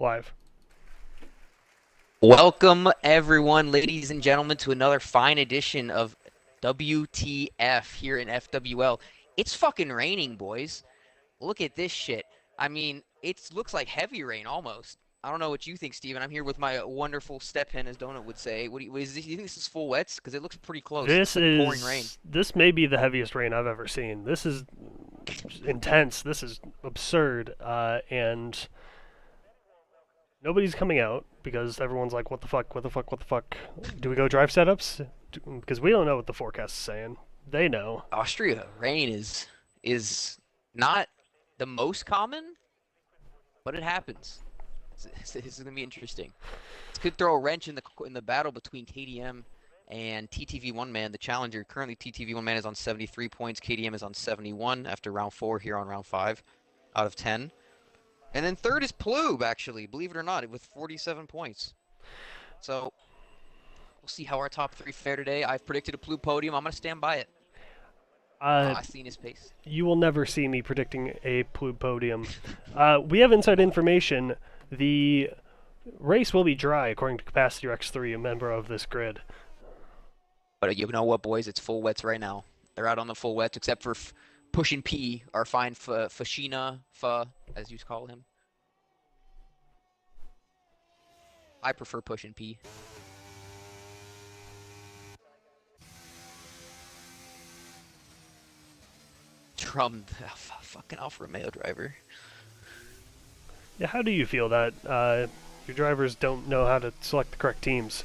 Live. Welcome, everyone, ladies and gentlemen, to another fine edition of WTF here in FWL. It's fucking raining, boys. Look at this shit. I mean, it looks like heavy rain almost. I don't know what you think, Steven. I'm here with my wonderful step hen, as Donut would say. What is this? You think this is full wets? Because it looks pretty close. It looks like pouring rain. This may be the heaviest rain I've ever seen. This is intense. This is absurd. And nobody's coming out because everyone's like, what the fuck, what the fuck, what the fuck? Do we go drive setups? Because we don't know what the forecast is saying. They know. Austria rain is not the most common, but it happens. This is gonna be interesting. This could throw a wrench in the battle between KDM and TTV One Man, the challenger. Currently, TTV One Man is on 73 points. KDM is on 71 after round 4 here on round 5 out of 10. And then third is Plube, actually, believe it or not, with 47 points. So we'll see how our top 3 fare today. I've predicted a Plube podium. I'm gonna stand by it. I've seen his pace. You will never see me predicting a podium. We have inside information. The race will be dry, according to Capacity X3, a member of this grid. But you know what, boys? It's full wets right now. They're out on the full wets, except for Pushin' P, our fine Fashina, as you call him. I prefer Pushin' P. Drum, fucking Alfa Romeo driver. Yeah, how do you feel that your drivers don't know how to select the correct teams?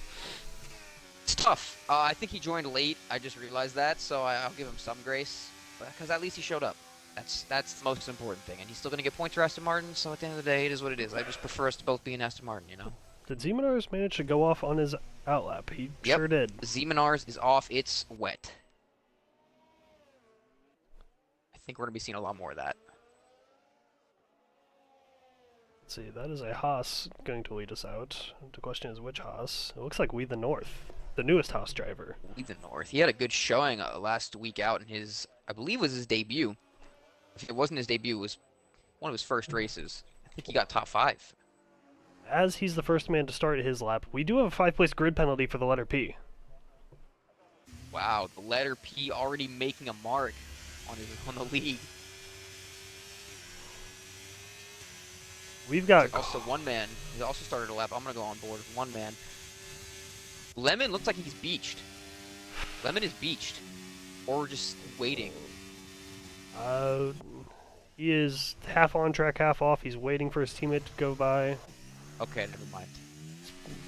It's tough. I think he joined late. I just realized that, so I'll give him some grace, because at least he showed up. That's the most important thing, and he's still gonna get points for Aston Martin. So at the end of the day, it is what it is. I just prefer us to both be in Aston Martin, you know. Did Zemanars manage to go off on his outlap? He sure did. Zemanars is off. It's wet. I think we're gonna be seeing a lot more of that. Let's see, that is a Haas going to lead us out. The question is which Haas? It looks like We the North, the newest Haas driver. We the North. He had a good showing last week out in his, I believe, was his debut. If it wasn't his debut, it was one of his first races. I think he got top 5. As he's the first man to start his lap, we do have a 5-place grid penalty for the letter P. Wow, the letter P already making a mark on the league. We've got also One Man. He also started a lap. I'm gonna go on board with One Man. Lemon looks like he's beached. Lemon is beached, or just waiting. He is half on track, half off. He's waiting for his teammate to go by. Okay, never mind.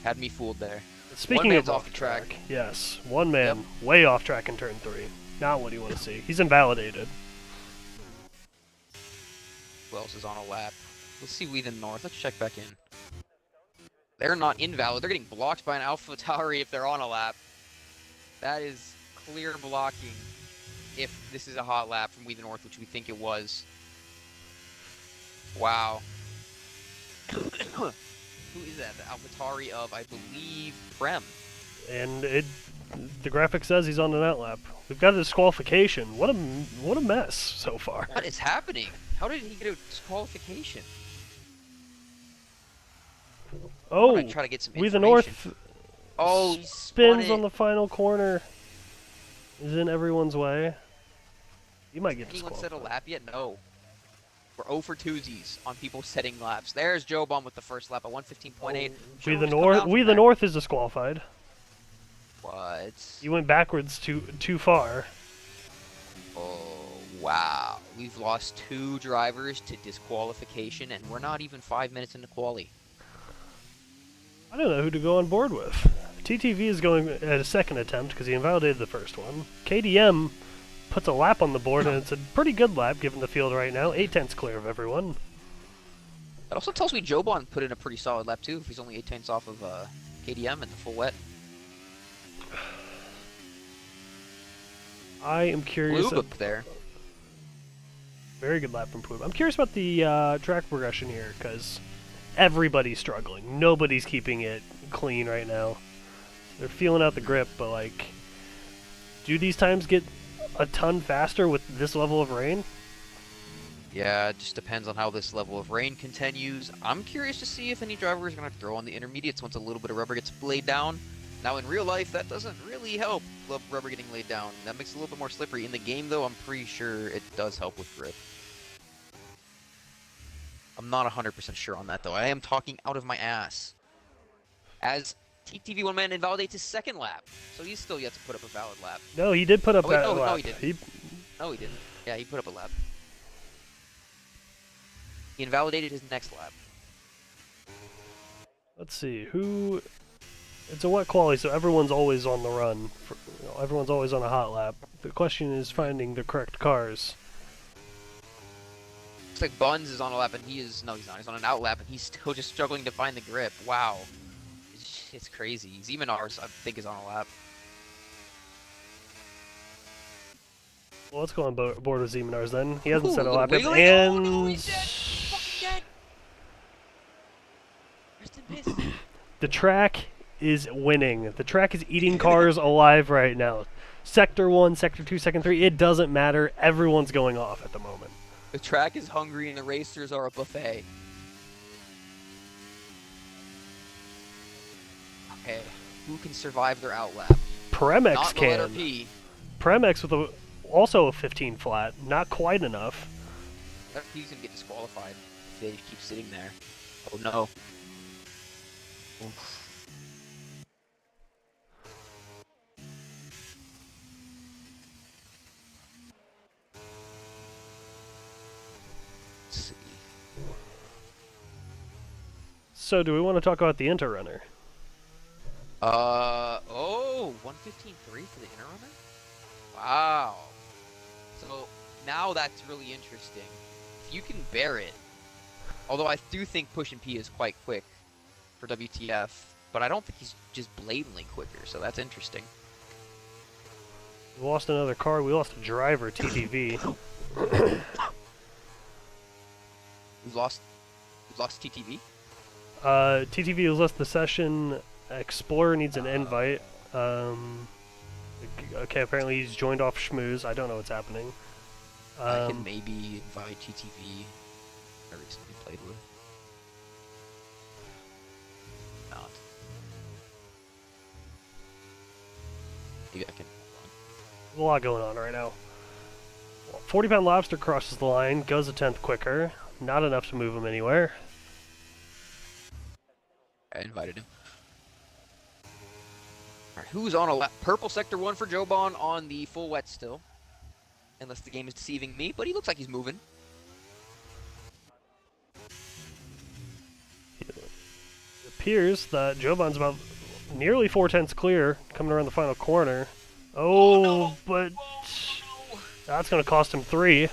Had me fooled there. Speaking of off track, yes, One Man way off track in turn 3. Not what you want to see. He's invalidated. Who else is on a lap? Let's see We the North. Let's check back in. They're not invalid. They're getting blocked by an AlphaTauri if they're on a lap. That is clear blocking if this is a hot lap from We the North, which we think it was. Wow. Who is that? The AlphaTauri of, I believe, Prem. And the graphic says he's on an outlap. We've got a disqualification. What a mess so far. What is happening? How did he get a disqualification? Oh, try to get some We the North. Oh, he spins on the final corner. Is in everyone's way. You might get disqualified. Anyone set a lap yet? No. We're 0 for 2sies on people setting laps. There's Joe Bum with the first lap at 115.8. We the North is disqualified. What? You went backwards too far. Oh, wow. We've lost 2 drivers to disqualification, and we're not even 5 minutes into quali. I don't know who to go on board with. TTV is going at a second attempt because he invalidated the first one. KDM puts a lap on the board, and it's a pretty good lap given the field right now. 8/10 clear of everyone. That also tells me Joban put in a pretty solid lap too, if he's only 8/10 off of KDM in the full wet. I am curious. Plube up there. Very good lap from Plube. I'm curious about the track progression here because everybody's struggling. Nobody's keeping it clean right now. They're feeling out the grip, but like, do these times get a ton faster with this level of rain? Yeah, it just depends on how this level of rain continues. I'm curious to see if any driver is going to throw on the intermediates once a little bit of rubber gets laid down. Now, in real life, that doesn't really help rubber getting laid down. That makes it a little bit more slippery. In the game, though, I'm pretty sure it does help with grip. I'm not 100% sure on that, though. I am talking out of my ass. As TTV one man invalidates his second lap, so he's still yet to put up a valid lap. No, he did put up Oh, wait, that no, lap. he didn't. No, he didn't. Yeah, he put up a lap. He invalidated his next lap. Let's see, who... It's a wet quali, so everyone's always on the run. Everyone's always on a hot lap. The question is finding the correct cars. Looks like Buns is on a lap, and he is... No, he's not. He's on an out lap, and he's still just struggling to find the grip. Wow. It's crazy. Zemanars, I think, is on a lap. Well, let's go on board with Zemanars then. He hasn't set a lap yet, wiggling. and... Oh, no, he's dead. He's fucking dead. Rest in peace. The track is winning. The track is eating cars alive right now. Sector 1, Sector 2, Sector 3, it doesn't matter. Everyone's going off at the moment. The track is hungry and the racers are a buffet. Okay, who can survive their out lap? Premex Not the can. letter P. Premex with also a 15 flat. Not quite enough. Letter P's gonna get disqualified if they keep sitting there. Oh no. Oof. Let's see. So, do we want to talk about the Interrunner? Oh, 115.3 for the Interrunner? Wow. So, now that's really interesting. If you can bear it, although I do think Pushing P is quite quick for WTF, but I don't think he's just blatantly quicker, so that's interesting. We lost another car. We lost a driver, TTV. We've lost TTV? TTV has left the session. Explorer needs an invite. Okay, apparently he's joined off Schmooze. I don't know what's happening. I can maybe invite TTV I recently played with. Not. Maybe I can. A lot going on right now. 40-pound lobster crosses the line, goes a tenth quicker. Not enough to move him anywhere. I invited him. Alright, who's on a lap? Purple Sector 1 for Joban on the full wet still. Unless the game is deceiving me, but he looks like he's moving. It appears that Joban's about nearly 4/10 clear, coming around the final corner. Oh, no. But that's going to cost him 3. It's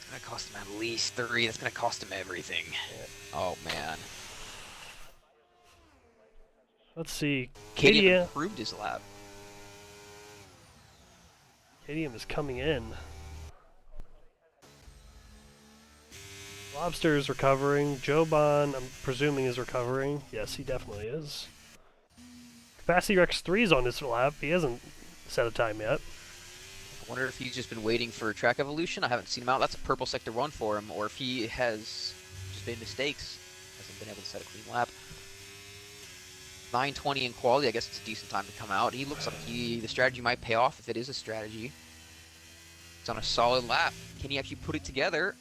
going to cost him at least 3. That's going to cost him everything. Yeah. Oh, man. Let's see. KDM improved his lap. KDM is coming in. Lobster is recovering. Joban, I'm presuming, is recovering. Yes, he definitely is. Capacity Rex 3 is on his lap. He hasn't set a time yet. I wonder if he's just been waiting for track evolution. I haven't seen him out. That's a purple Sector 1 for him. Or if he has just made mistakes. Hasn't been able to set a clean lap. 920 in quality, I guess it's a decent time to come out. He looks like the strategy might pay off if it is a strategy. It's on a solid lap. Can he actually put it together?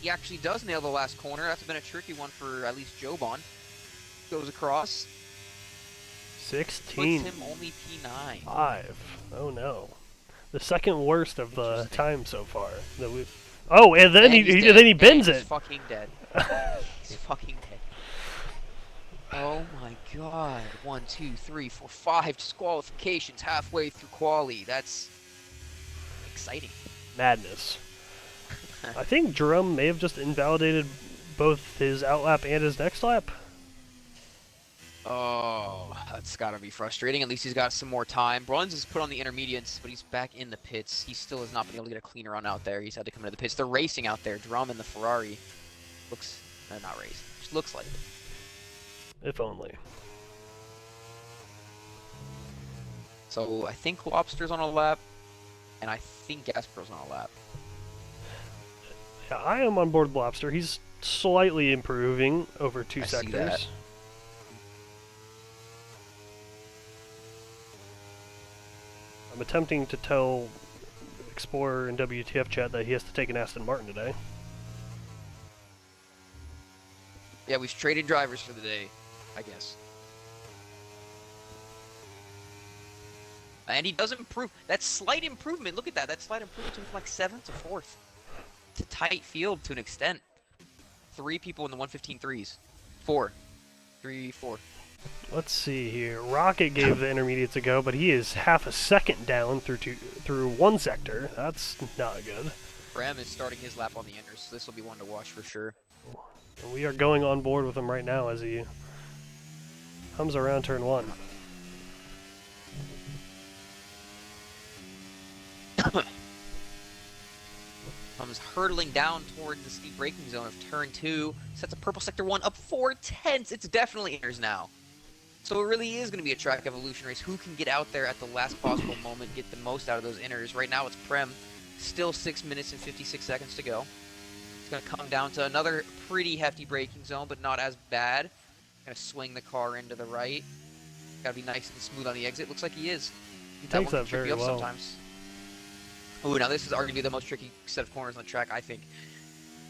He actually does nail the last corner. That's been a tricky one for at least Joban. Goes across. 16. Puts him only P9. 5. Oh no. The second worst of the time so far. Oh, and then he bends it. He's fucking dead. He's fucking dead. Oh my god. 1, 2, 3, 4, 5 disqualifications halfway through quali. That's exciting. Madness. I think Drum may have just invalidated both his outlap and his next lap. Oh, that's gotta be frustrating. At least he's got some more time. Bruns is put on the intermediates, but he's back in the pits. He still has not been able to get a clean run out there. He's had to come into the pits. They're racing out there. Drum and the Ferrari. Looks... not racing. Just looks like it. If only. So I think Lobster's on a lap, and I think Gaspar's on a lap. Yeah, I am on board with Lobster. He's slightly improving over 2 I see sectors. that. I'm attempting to tell Explorer and WTF chat that he has to take an Aston Martin today. Yeah, we've traded drivers for the day, I guess. And he does improve. That slight improvement, look at that. That slight improvement from like 7th to 4th. It's a tight field to an extent. 3 people in the 115.3s. 4. 3, 4. Let's see here. Rocket gave the intermediates a go, but he is half a second down through 1 sector. That's not good. Prem is starting his lap on the inners, so this will be one to watch for sure. And we are going on board with him right now as he comes around turn 1. Comes hurtling down towards the steep braking zone of turn 2. Sets a purple sector 1 up 4/10. It's definitely inners now. So it really is going to be a track evolution race. Who can get out there at the last possible moment, get the most out of those inners? Right now it's Prem. Still 6 minutes and 56 seconds to go. It's going to come down to another pretty hefty braking zone, but not as bad. Going to swing the car into the right. Got to be nice and smooth on the exit. Looks like he is. He takes that tricky very well. Sometimes. Ooh, now this is arguably the most tricky set of corners on the track, I think.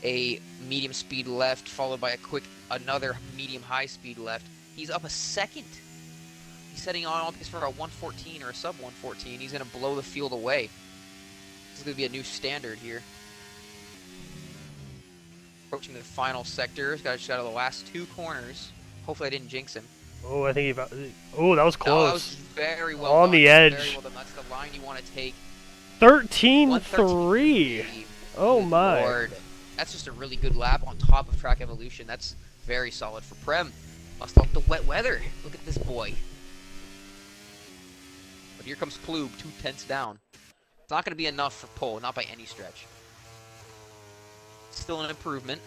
A medium speed left, followed by another medium high speed left. He's up a second. He's setting on pace for a 114 or a sub 114. He's going to blow the field away. This is going to be a new standard here. Approaching the final sector. He's got to out of the last 2 corners. Hopefully I didn't jinx him. Oh, I think oh, that was close. No, that was very well on done. the edge. Very well done. That's the line you want to take. 13-3. Oh Good my. Lord. That's just a really good lap on top of track evolution. That's very solid for Prem. Must love the wet weather. Look at this boy. But here comes Ploob, 2/10 down. It's not going to be enough for pole, not by any stretch. Still an improvement.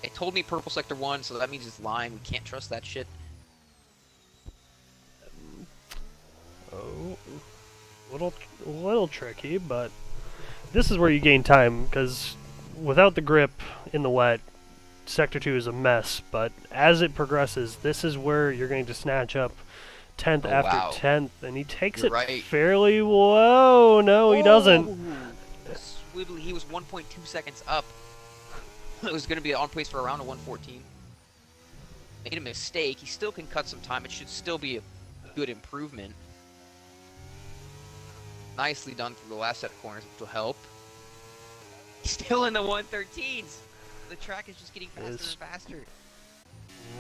It told me purple sector 1, so that means it's line. We can't trust that shit. Oh, little tricky, but this is where you gain time, because without the grip in the wet, Sector 2 is a mess, but as it progresses, this is where you're going to snatch up 10th after 10th, and he takes it fairly... Whoa, no, he doesn't. Swibbly, he was 1.2 seconds up. It was going to be on pace for around a 114. Made a mistake. He still can cut some time. It should still be a good improvement. Nicely done through the last set of corners, which will help. He's still in the 113s. The track is just getting faster and faster.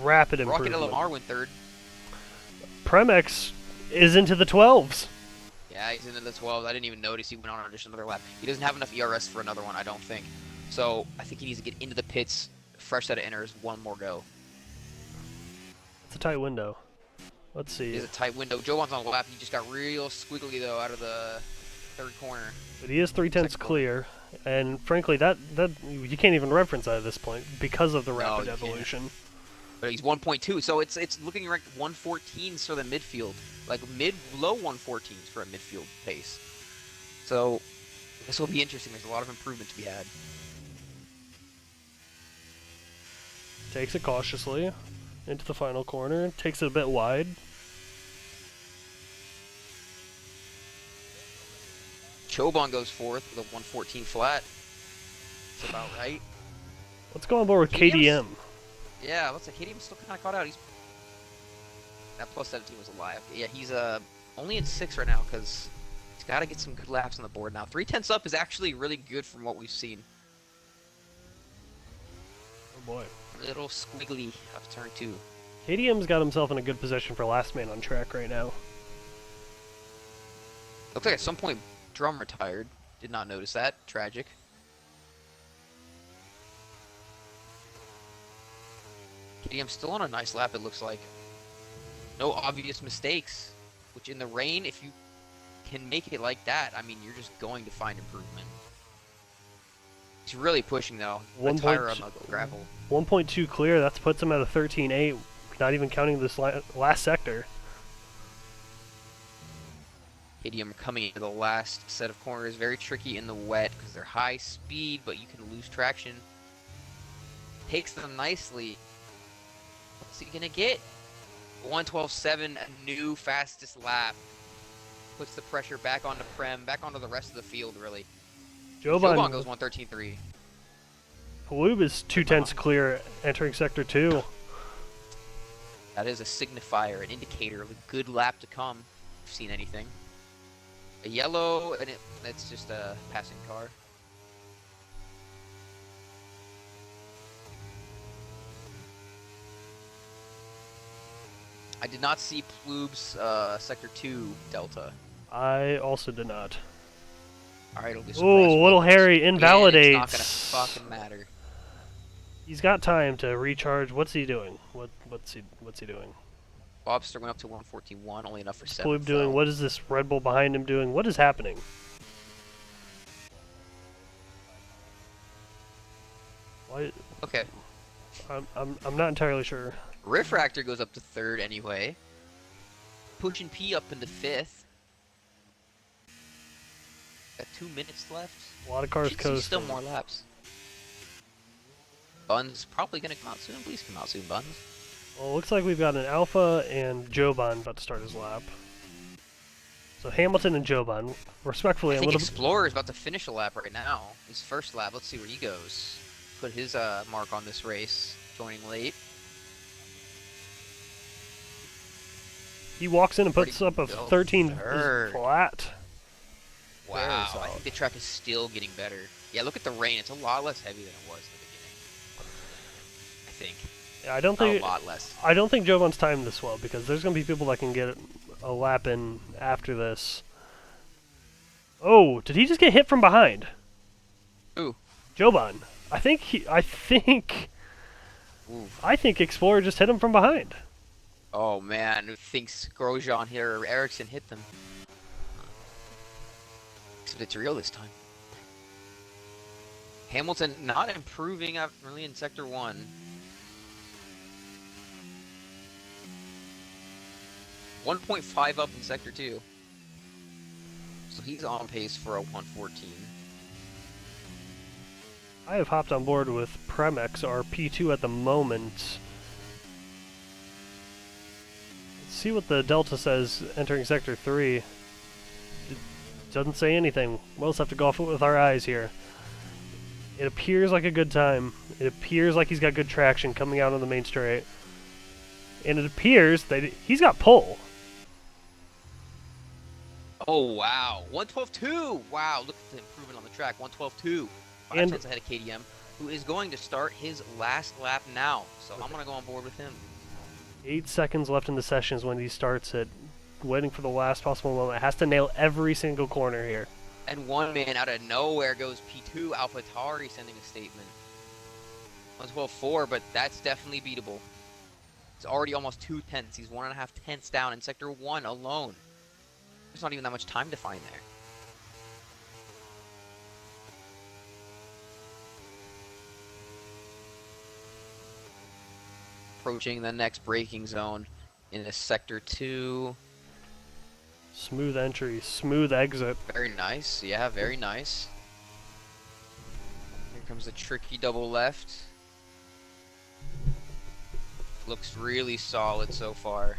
Rapid improvement. Rocket LMR went 3rd. Premex is into the 12s. Yeah, he's into the 12s. I didn't even notice he went on just another lap. He doesn't have enough ERS for another one, I don't think. So I think he needs to get into the pits, fresh set of inners, one more go. It's a tight window. Let's see. It is a tight window. Joe Bon's on the lap. He just got real squiggly, though, out of the 3rd corner. But he is 3/10 clear. And frankly, that you can't even reference that at this point because of the rapid evolution. But he's 1.2, so it's looking like 114s for the midfield, like low 114s for a midfield pace. So this will be interesting. There's a lot of improvement to be had. Takes it cautiously into the final corner. Takes it a bit wide. Chobon goes 4th with a 114 flat. That's about right. Let's go on board with KDM. Yeah, looks like KDM's still kind of caught out. That plus 17 was a lie. Yeah, he's only in 6th right now because he's got to get some good laps on the board now. 3/10 up is actually really good from what we've seen. Oh boy. Little squiggly up turn 2. KDM's got himself in a good position for last man on track right now. Looks like at some point Drum retired. Did not notice that. Tragic. KDM still on a nice lap, it looks like. No obvious mistakes. Which in the rain, if you can make it like that, I mean, you're just going to find improvement. He's really pushing, though. The tire on the gravel. 1.2 clear. That puts him at a 13.8. Not even counting this last sector. KDM coming into the last set of corners. Very tricky in the wet because they're high speed, but you can lose traction. Takes them nicely. What's he gonna get? 1:12.7, a new fastest lap. Puts the pressure back onto Prem, back onto the rest of the field, really. Joban goes 1:13.3. Paloob is 2/10 clear entering Sector 2. That is a signifier, an indicator of a good lap to come. If you've seen anything. A yellow, and that's just a passing car. I did not see Ploob's Sector 2 Delta. I also did not. Alright, it'll be Ooh, Little Harry invalidates. It's not gonna fucking matter. He's got time to recharge. What's he doing? What's he doing? Bobster went up to 1:14.1, only enough for 7th. Paloob doing? What is this Red Bull behind him doing? What is happening? Why? Okay. I'm not entirely sure. Riffractor goes up to 3rd anyway. Pushing P up into 5th. Got 2 minutes left. A lot of cars coasting. Still more laps. Bun's probably gonna come out soon. Please come out soon, Buns. Well, it looks like we've got an Alpha and Joban about to start his lap. So Hamilton and Joban, respectfully, I think Explorer is about to finish a lap right now. His first lap. Let's see where he goes. Put his mark on this race. Joining late. He walks in and puts up a 13 flat. Wow, I think the track is still getting better. Yeah, look at the rain. It's a lot less heavy than it was in the beginning. I think. Yeah, I don't think a lot less. I don't think Joban's timed this well because there's going to be people that can get a lap in after this. Oh, did he just get hit from behind? Who? Joban. I think Explorer just hit him from behind. Oh man, who thinks Grosjean here or Ericsson hit them? Except it's real this time. Hamilton not improving really in Sector 1. 1.5 up in Sector 2. So he's on pace for a 1:14. I have hopped on board with Premex, our P2 at the moment. Let's see what the Delta says entering Sector 3. It doesn't say anything. We'll just have to go off it with our eyes here. It appears like a good time. It appears like he's got good traction coming out on the main straight. And it appears that he's got pull. Oh, wow. 1:12.2. Wow, look at the improvement on the track. 1:12.2. 5 tenths ahead of KDM, who is going to start his last lap now. So I'm going to go on board with him. 8 seconds left in the sessions when he starts it. Waiting for the last possible moment. Has to nail every single corner here. And one man out of nowhere goes P2. AlphaTauri sending a statement. 1:12.4, but that's definitely beatable. It's already almost 2 tenths. He's 1.5 tenths down in Sector 1 alone. There's not even that much time to find there. Approaching the next braking zone in a Sector 2. Smooth entry, smooth exit. Very nice, yeah, very nice. Here comes the tricky double left. Looks really solid so far.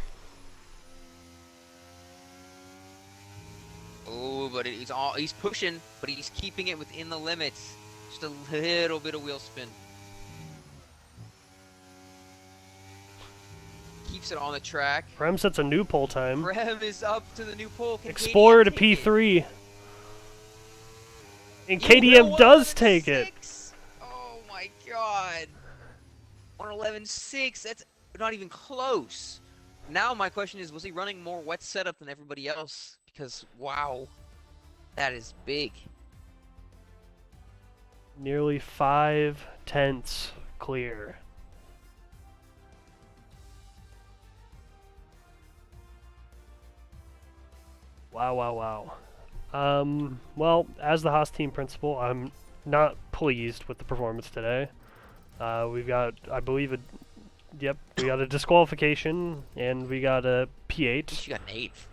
Oh, but he's pushing, but he's keeping it within the limits. Just a little bit of wheel spin. Keeps it on the track. Prem sets a new pole time. Prem is up to the new pole. Can Explorer to P3. And KDM does take it. Oh my god. 1:11.6. That's not even close. Now my question is, was he running more wet setup than everybody else? Because, wow, that is big. Nearly 5 tenths clear. Wow, wow, wow. Well, as the Haas team principal, I'm not pleased with the performance today. We've got, I believe, we got a disqualification, and we got a P8. You got an 8th.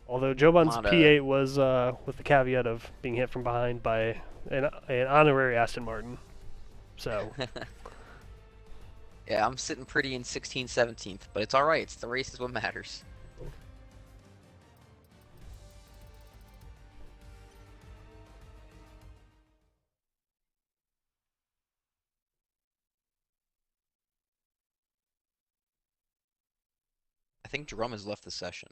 Although Joban's Not P8 was with the caveat of being hit from behind by an honorary Aston Martin. So, Yeah, I'm sitting pretty in 16th, 17th, but it's all right. It's the race is what matters. I think Drum has left the session.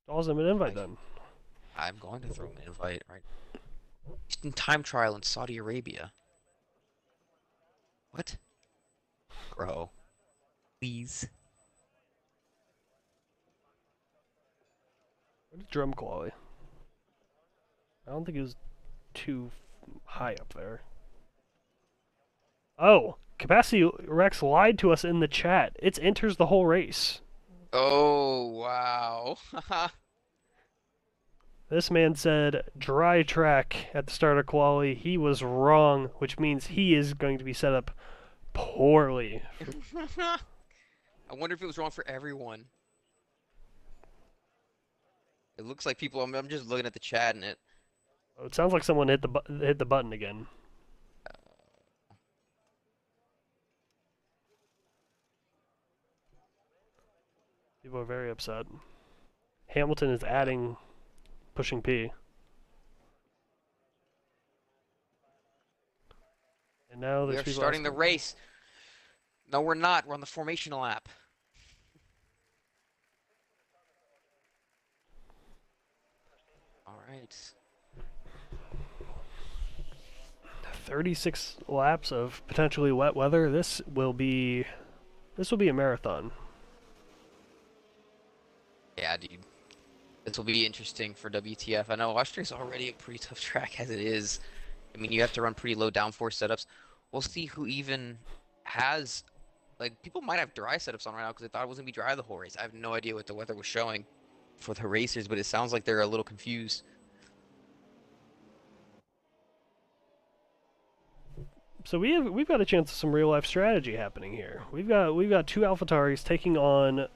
also an invite then. I'm going to throw him an invite right. He's in time trial in Saudi Arabia. What? Bro. Please. What did Drum quality? I don't think it was too high up there. Oh, Capacity Rex lied to us in the chat. It enters the whole race. Oh, wow. This man said dry track at the start of quali. He was wrong, which means he is going to be set up poorly. I wonder if it was wrong for everyone. It looks like people. I'm just looking at the chat and it. Oh, it sounds like someone hit the button again. People are very upset. Hamilton is adding pushing P. And now We there's are people starting the asking. race. No, we're not. We're on the formational lap. All right. 36 laps of potentially wet weather. This will be a marathon. Yeah, dude. This will be interesting for WTF. I know Austria's already a pretty tough track as it is. I mean, you have to run pretty low downforce setups. We'll see who even has, like, people might have dry setups on right now because they thought it was going to be dry the whole race. I have no idea what the weather was showing for the racers, but it sounds like they're a little confused. So we've got a chance of some real life strategy happening here. We've got two AlphaTauris taking on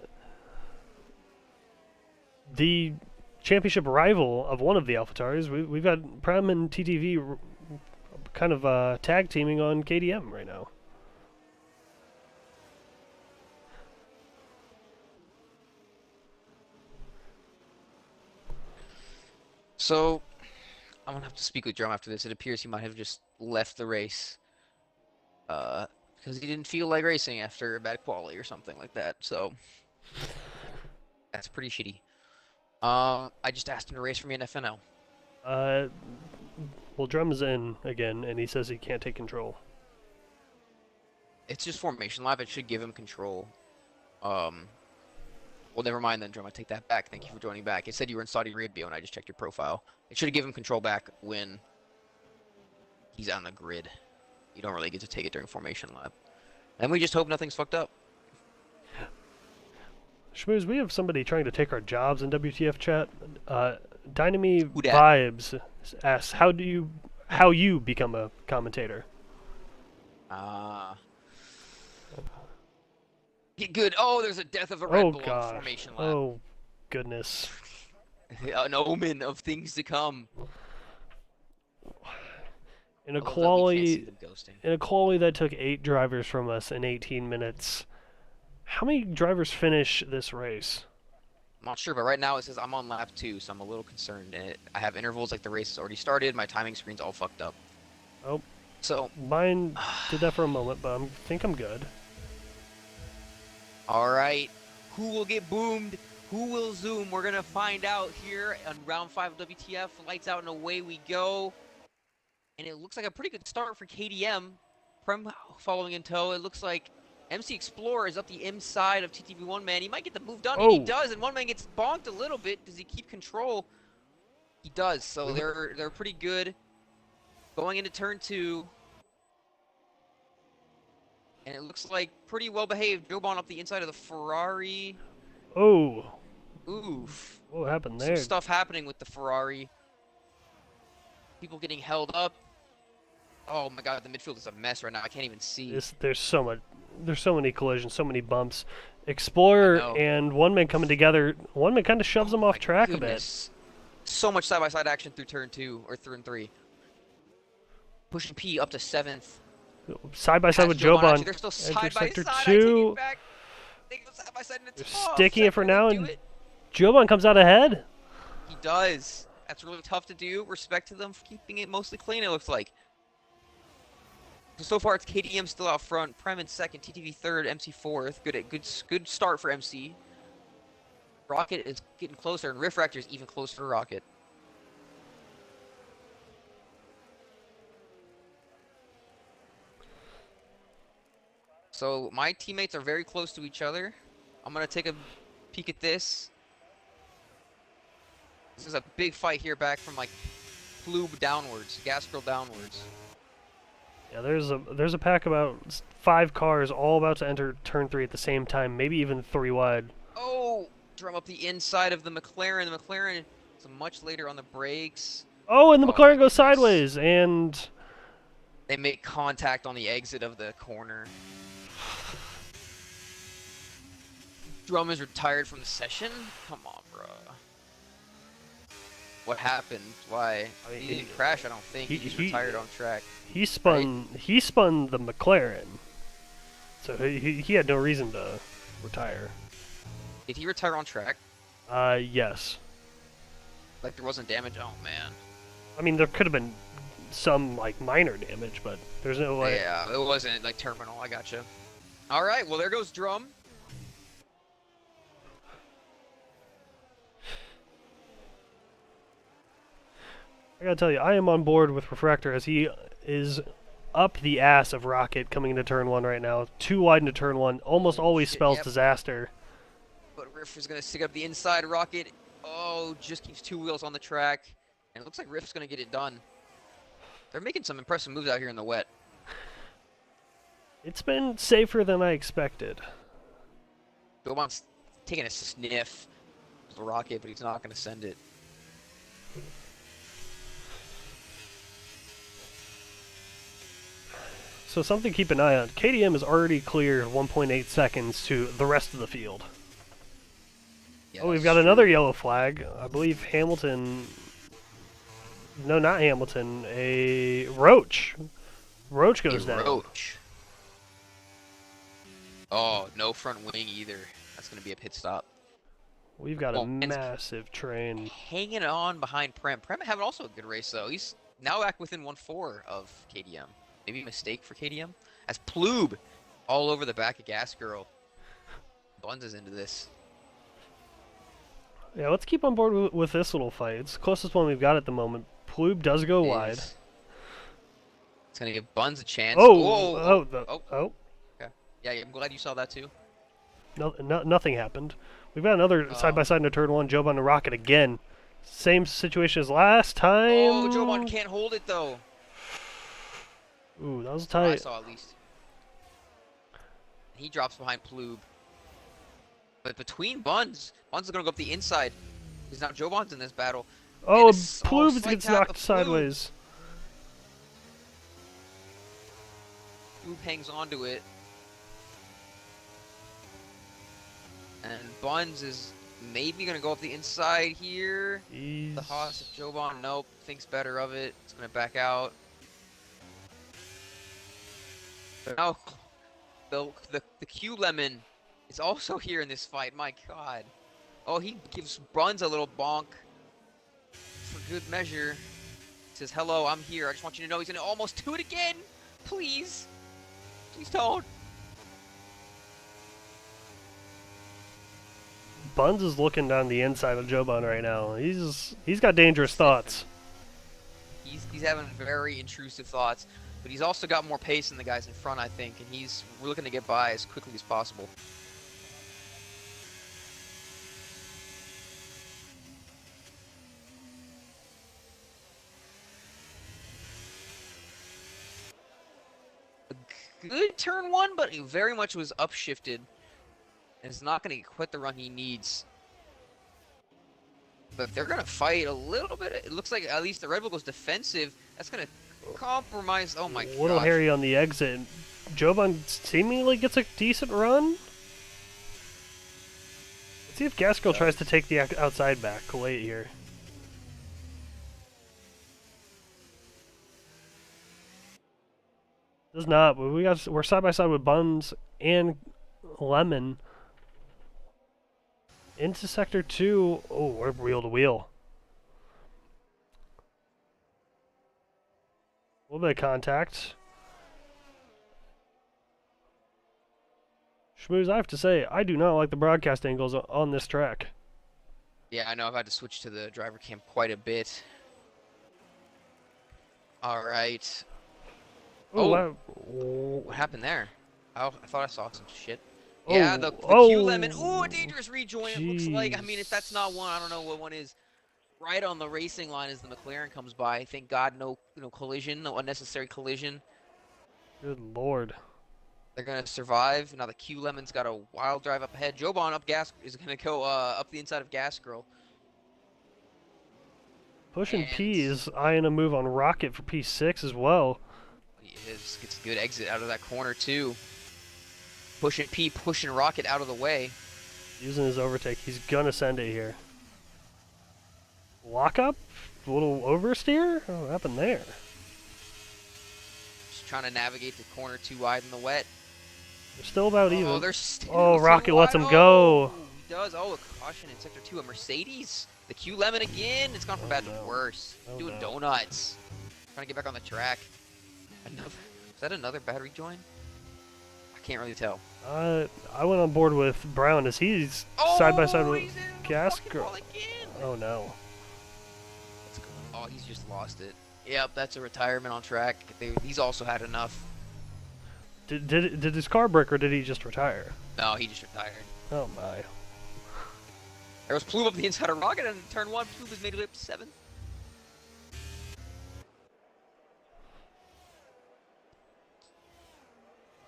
the championship rival of one of the AlphaTauris. We've got Prem and TTV kind of tag teaming on KDM right now. So, I'm going to have to speak with Drum after this. It appears he might have just left the race because he didn't feel like racing after a bad quali or something like that. So, that's pretty shitty. I just asked him to race for me in FNL. Well, Drum's in again, and he says he can't take control. It's just formation lap. It should give him control. Well, never mind then, Drum. I take that back. Thank you for joining back. It said you were in Saudi Arabia when I just checked your profile. It should have given him control back when he's on the grid. You don't really get to take it during formation lap. And we just hope nothing's fucked up. Schmooze, we have somebody trying to take our jobs in WTF chat. Dynamy Who dat? Vibes asks, how you become a commentator? Get good. Oh, there's a death of a Red Oh Bull on the god. formation lap. Oh goodness. An omen of things to come. In a Although that we can't see quali them ghosting. in a quali that took 8 drivers from us in 18 minutes. How many drivers finish this race? I'm not sure, but right now it says I'm on lap 2, so I'm a little concerned. I have intervals like the race has already started. My timing screen's all fucked up. Oh, So, mine did that for a moment, but I think I'm good. all right. Who will get boomed? Who will zoom? We're going to find out here on round 5 of WTF. Lights out and away we go. And it looks like a pretty good start for KDM. Prem following in tow. It looks like MC Explorer is up the inside of TTV One Man. He might get the move done, and he does. And One Man gets bonked a little bit. Does he keep control? He does. So they're pretty good. Going into turn 2. And it looks like pretty well behaved. Joban up the inside of the Ferrari. Oh. Oof. What happened Some there? stuff happening with the Ferrari. People getting held up. Oh my god, the midfield is a mess right now. I can't even see. There's so many collisions, so many bumps. Explorer know. and One Man coming together. One Man kind of shoves him off My track goodness. So much side-by-side action through turn 2 or turn 3. Pushing P up to 7th. a bit. Side by side Has with Joban Joban. actually. They're still side by Sector side. I take 2. it back. They go side by side in a They're tough sticking it for sector. now, They do and it. Joban comes out ahead. He does. That's really tough to do. Respect to them for keeping it mostly clean, it looks like. So far, it's KDM still out front. Prem in second, TTV third, MC fourth. Good start for MC. Rocket is getting closer, and Riff Raptor is even closer to Rocket. So my teammates are very close to each other. I'm gonna take a peek at this. This is a big fight here back from like Flube downwards, Gas Grill downwards. Yeah, there's a pack about 5 cars all about to enter turn 3 at the same time, maybe even 3 wide. Oh, drum up the inside of the McLaren. The McLaren is much later on the brakes. Oh, and the Oh, McLaren my goes goodness. sideways, and They make contact on the exit of the corner. Drum is retired from the session? Come on, bro. What happened? Why? I mean, He didn't crash, I don't think. He just retired on track. he spun the McLaren, so he had no reason to retire. Did he retire on track? Yes. Like there wasn't damage? Oh, man. I mean, there could have been some like minor damage, but there's no way. Yeah, it wasn't like terminal. I gotcha. All right, well, there goes Drum. I gotta tell you, I am on board with Refractor as he is up the ass of Rocket coming into turn 1 right now. Too wide into turn 1 almost always Shit, spells yep. disaster. But Riff is going to stick up the inside. Rocket, oh, just keeps 2 wheels on the track. And it looks like Riff's going to get it done. They're making some impressive moves out here in the wet. It's been safer than I expected. Billmont's taking a sniff of the Rocket, but he's not going to send it. So something to keep an eye on. KDM is already cleared 1.8 seconds to the rest of the field. Yeah, Oh, we've that's got another true. yellow flag. I believe Hamilton... No, not Hamilton. A Roach. Roach goes down. Roach. Oh, no front wing either. That's going to be a pit stop. We've got a Oh, and- massive train. Hanging on behind Prem. Prem having also a good race, though. He's now back within 1-4 of KDM. Maybe a mistake for KDM. As Plube all over the back of Gas Girl. Buns is into this. Yeah, let's keep on board with this little fight. It's the closest one we've got at the moment. Plube does go wide. It's going to give Buns a chance. Oh, Yeah, I'm glad you saw that too. Nothing happened. We've got another side-by-side into turn 1. Joban and Rocket again. Same situation as last time. Oh, Joban can't hold it, though. Ooh, that was That's what I tight. saw, at least. He drops behind Plube. But between Buns is going to go up the inside. Because now Joban's in this battle. Oh, And it's- Plube slight gets tap knocked of Plube. sideways. Plube hangs onto it. And Buns is maybe going to go up the inside here. He's... The Haas of Joban, nope, thinks better of it. It's going to back out. But now, the Q Lemon is also here in this fight. My God. Oh, he gives Buns a little bonk for good measure. Says, hello, I'm here. I just want you to know he's going to almost do it again. Please. Please don't. Buns is looking down the inside of Joban right now. He's got dangerous thoughts. He's having very intrusive thoughts, but he's also got more pace than the guys in front, I think, and we're looking to get by as quickly as possible. A good turn 1, but he very much was upshifted, and is not going to get quite the run he needs. But they're going to fight a little bit. It looks like at least the Red Bull goes defensive. That's going to compromise. Oh my god. Little hairy on the exit. Joban seemingly gets a decent run. Let's see if Gaskell tries to take the outside back late here. Does not, but we're side by side with Buns and Lemon. Into sector 2. Oh, we're wheel to wheel. A little bit of contact. Schmooze, I have to say, I do not like the broadcast angles on this track. Yeah, I know. I've had to switch to the driver cam quite a bit. All right. Ooh, Oh, wow. what happened there? Oh, I thought I saw some shit. Oh, Yeah, the oh, Q Lemon. Ooh, a dangerous rejoin. It looks like. I mean, if that's not one, I don't know what one is. Right on the racing line as the McLaren comes by. Thank God, no collision, no unnecessary collision. Good lord. They're gonna survive. Now the Q Lemon's got a wild drive up ahead. Joban up gas is gonna go up the inside of Gas Girl. Pushing And P is eyeing a move on Rocket for P6 as well. he gets a good exit out of that corner too. Pushing P, pushing Rocket out of the way. Using his overtake. He's gonna send it here. Lock up? A little oversteer? What happened there? Just trying to navigate the corner too wide in the wet. They're still about even. Oh, they're still Oh, Rocket lets him wide. go. Oh, he does. Oh, a caution in sector 2. A Mercedes. The Q Lemon again. It's gone from bad to worse. Oh, Doing no. donuts. Trying to get back on the track. Another. Is that another battery join? I can't really tell. I went on board with Brown as he's side by side with Gas Girl. Oh no. Oh, he's just lost it. Yep, that's a retirement on track. He's also had enough. Did his car break or did he just retire? No, he just retired. Oh my. There was Plume up the inside of Rocket, and in turn 1, Plume has made it up to 7.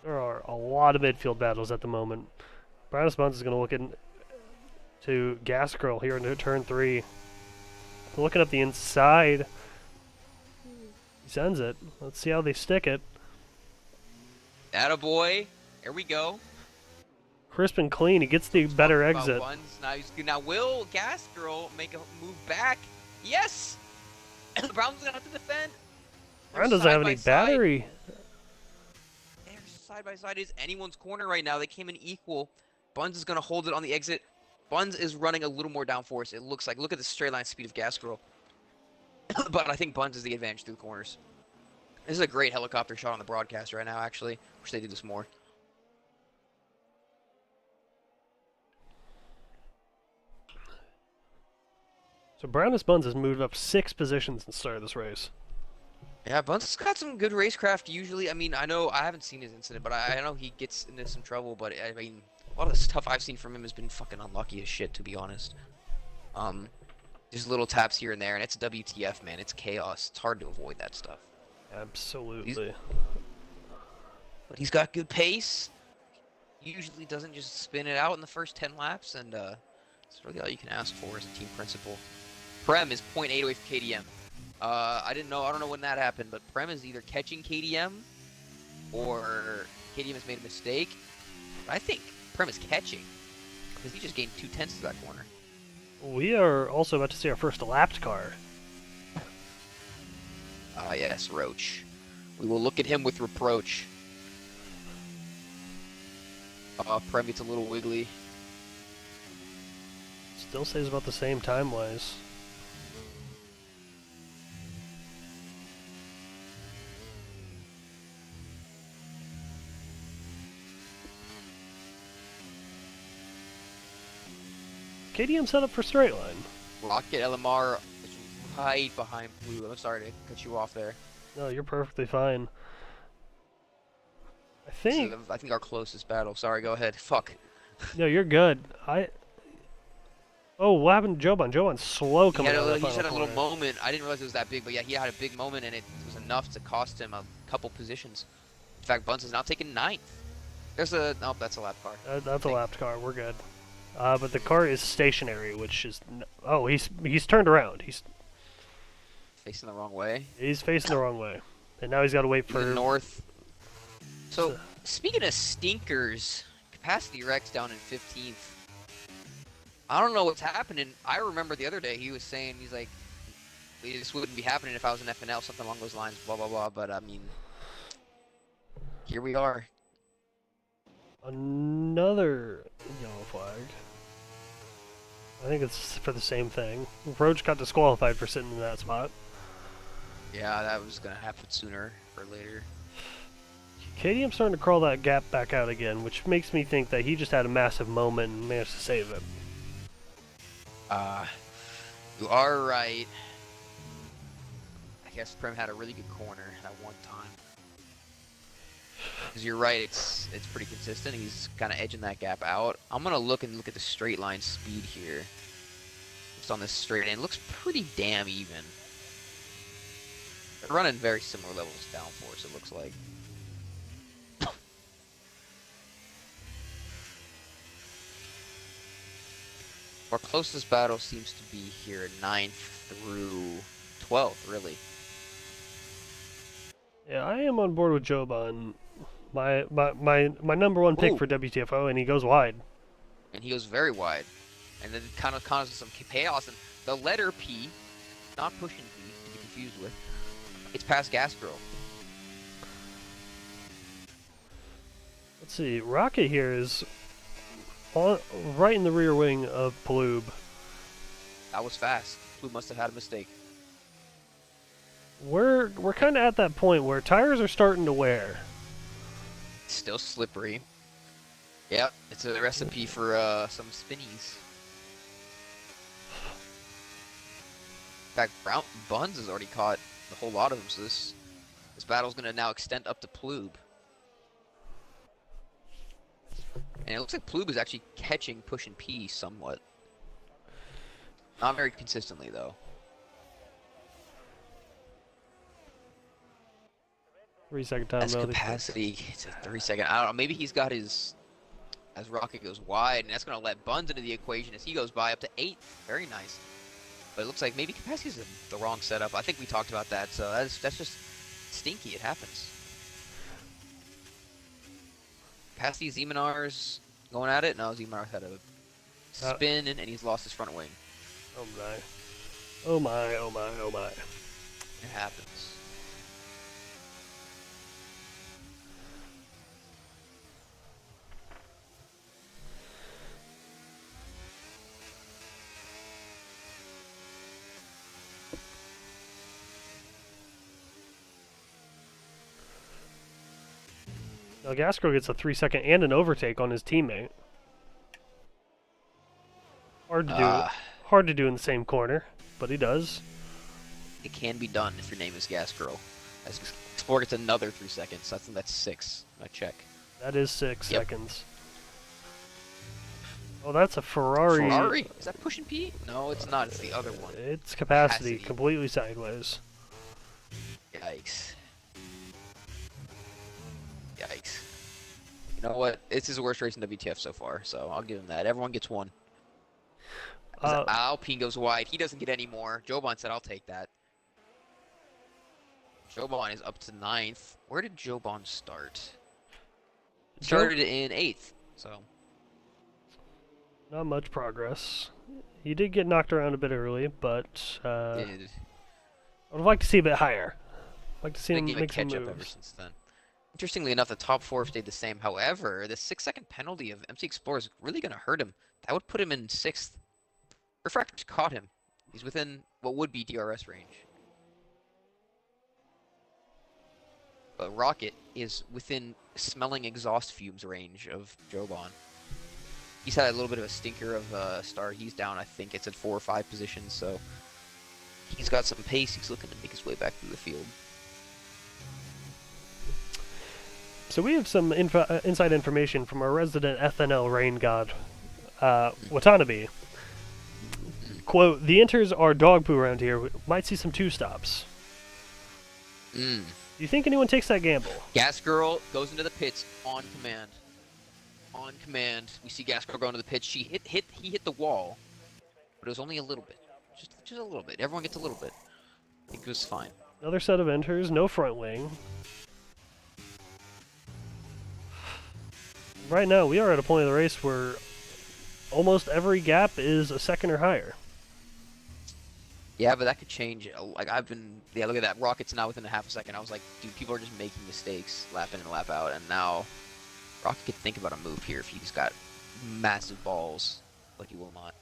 There are a lot of midfield battles at the moment. Brownus Buns is going to look into Gas Girl here into turn 3. Looking up the inside. He sends it. Let's see how they stick it. Attaboy. Here we go. Crisp and clean. He gets the better exit. Now will Gas Girl make a move back? Yes! Brown's going to have to defend. Brown doesn't have any battery. They're side by side. Is anyone's corner right now. They came in equal. Buns is going to hold it on the exit. Buns is running a little more downforce, it looks like. Look at the straight line speed of Gas Girl. But I think Buns is the advantage through the corners. This is a great helicopter shot on the broadcast right now, actually. Wish they did this more. So Brownus Buns has moved up 6 positions in the start of this race. Yeah, Buns has got some good racecraft usually. I mean, I know I haven't seen his incident, but I know he gets into some trouble. But I mean, a lot of the stuff I've seen from him has been fucking unlucky as shit, to be honest. Just little taps here and there, and it's WTF, man. It's chaos. It's hard to avoid that stuff. Absolutely. But he's got good pace. Usually doesn't just spin it out in the first 10 laps, and it's really all you can ask for as a team principal. Prem is 0.8 away from KDM. I don't know when that happened, but Prem is either catching KDM or KDM has made a mistake. But I think Prem is catching because he just gained 0.2 to that corner. We are also about to see our first lapped car. Ah, yes, Roach. We will look at him with reproach. Prem gets a little wiggly. Still stays about the same time-wise. KDM set up for straight line. Rocket LMR is right behind Blue. I'm sorry to cut you off there. No, you're perfectly fine. I think our closest battle. Sorry, go ahead. Fuck. No, you're good. Oh, what happened to Joban? Joban's slow coming out of the He final had a little corner. moment. I didn't realize it was that big, but yeah, he had a big moment, and it was enough to cost him a couple positions. In fact, Bunce is now taking 9th. There's a... Oh, that's a lap car. That's a lapped car. We're good. But the car is stationary, which is... Oh, he's turned around. He's facing the wrong way. He's facing the wrong way. And now he's got to wait for... north. So, speaking of stinkers, Capacity Rex down in 15th. I don't know what's happening. I remember the other day he was saying, he's like, this wouldn't be happening if I was in FNL, something along those lines, blah, blah, blah. But, I mean, here we are. Another yellow flag. I think it's for the same thing. Roach got disqualified for sitting in that spot. Yeah, that was going to happen sooner or later. KDM's starting to crawl that gap back out again, which makes me think that he just had a massive moment and managed to save it. You are right. I guess Prim had a really good corner at one time. Because you're right, it's pretty consistent. He's kind of edging that gap out. I'm going to look at the straight line speed here. Just on this straight, and it looks pretty damn even. They're running very similar levels of downforce, it looks like. Our closest battle seems to be here 9th through 12th, really. Yeah, I am on board with Joban. My number one pick for WTFO, and he goes wide. And he goes very wide. And then it kind of causes some chaos. And the letter P, not pushing P, to be confused with, it's past Gas Girl. Let's see, Rocket here is right in the rear wing of Ploob. That was fast. Ploob must have had a mistake. We're kind of at that point where tires are starting to wear. Still slippery. Yep, it's a recipe for some spinnies. In fact, Buns has already caught a whole lot of them, so this battle's going to now extend up to Ploob. And it looks like Ploob is actually catching Push and P somewhat. Not very consistently, though. 3-second time. That's capacity. It's a 3-second. I don't know. Maybe he's got his... As Rocket goes wide, and that's going to let Buns into the equation as he goes by up to 8th. Very nice. But it looks like maybe capacity is the wrong setup. I think we talked about that, so that's just stinky. It happens. Capacity, Zemanar's going at it. No, Zemanar had a spin, and he's lost his front wing. Oh my. Oh my, oh my, oh my. It happens. Now Gasco gets a 3-second and an overtake on his teammate. Hard to do. Hard to do in the same corner, but he does. It can be done if your name is Gas Girl. As Explorer gets another 3 seconds. That's 6. I check. That is 6 seconds. Oh, that's a Ferrari. Ferrari? Is that Push and P? No, it's not. It's the other one. It's capacity. Completely sideways. Yikes. Yikes. You know what? This is the worst race in WTF so far, so I'll give him that. Everyone gets one. Alpine goes wide. He doesn't get any more. Joban said, I'll take that. Joban is up to 9th. Where did Joban start? Started in 8th, so. Not much progress. He did get knocked around a bit early, but I would like to see a bit higher. I'd like to see him make some moves. Ever since then. Interestingly enough, the top 4 stayed the same. However, the 6-second penalty of MC Explorer is really going to hurt him. That would put him in 6th. Refractor caught him. He's within what would be DRS range. But Rocket is within smelling exhaust fumes range of Joban. He's had a little bit of a stinker of a start. He's down, I think it's at 4 or 5 positions, so he's got some pace. He's looking to make his way back through the field. So we have some inside information from our resident FNL rain god, Watanabe. Quote, the inters are dog poo around here. We might see some 2-stops. Do you think anyone takes that gamble? Gas Girl goes into the pits on command. On command. We see Gas Girl go into the pits. He hit the wall, but it was only a little bit. Just a little bit. Everyone gets a little bit. I think it was fine. Another set of enters, no front wing. Right now, we are at a point of the race where almost every gap is a second or higher. Yeah, but that could change. Like yeah, look at that. Rocket's now within a half a second. I was like, dude, people are just making mistakes, lap in and lap out, and now Rocket could think about a move here if he's got massive balls, like he will not.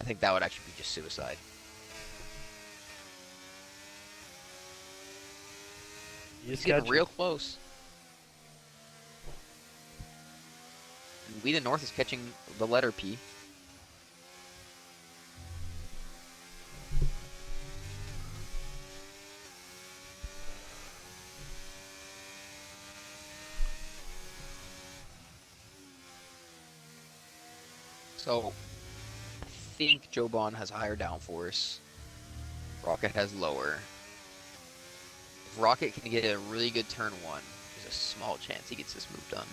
I think that would actually be just suicide. He's getting real close. And We the North is catching the letter P. So, I think Joban has higher downforce. Rocket has lower. If Rocket can get a really good turn one, there's a small chance he gets this move done.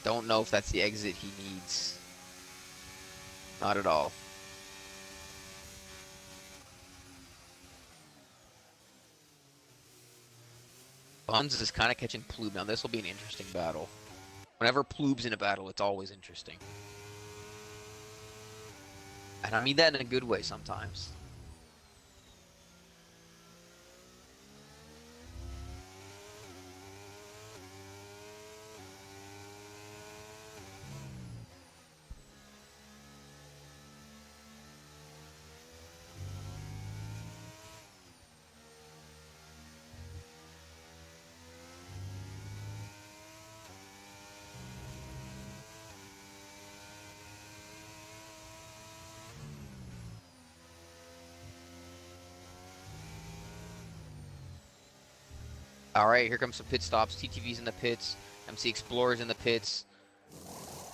Don't know if that's the exit he needs. Not at all. Buns is kind of catching Ploob. Now this will be an interesting battle. Whenever Ploob's in a battle, it's always interesting. And I mean that in a good way sometimes. All right, here comes some pit stops. TTV's in the pits. MC Explorer's in the pits.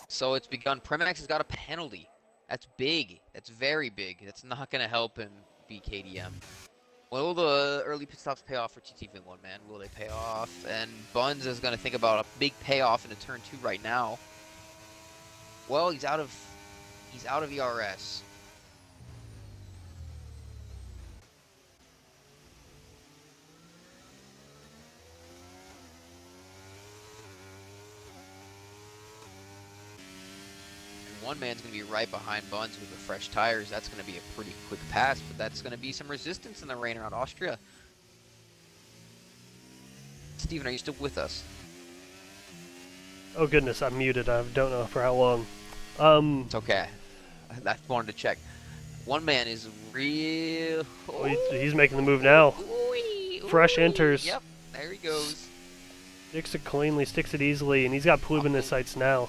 So it's begun. Premax has got a penalty. That's big. That's very big. That's not going to help him beat KDM. Will the early pit stops pay off for TTV one man? Will they pay off? And Buns is going to think about a big payoff in a turn 2 right now. Well, he's out of ERS. One man's going to be right behind Buns with the fresh tires. That's going to be a pretty quick pass, but that's going to be some resistance in the rain around Austria. Steven, are you still with us? Oh goodness, I'm muted. I don't know for how long. It's okay. I wanted to check. One man is real... Oh, he's making the move now. Fresh enters. Yep, there he goes. Sticks it cleanly, sticks it easily, and he's got Ploob in his sights now.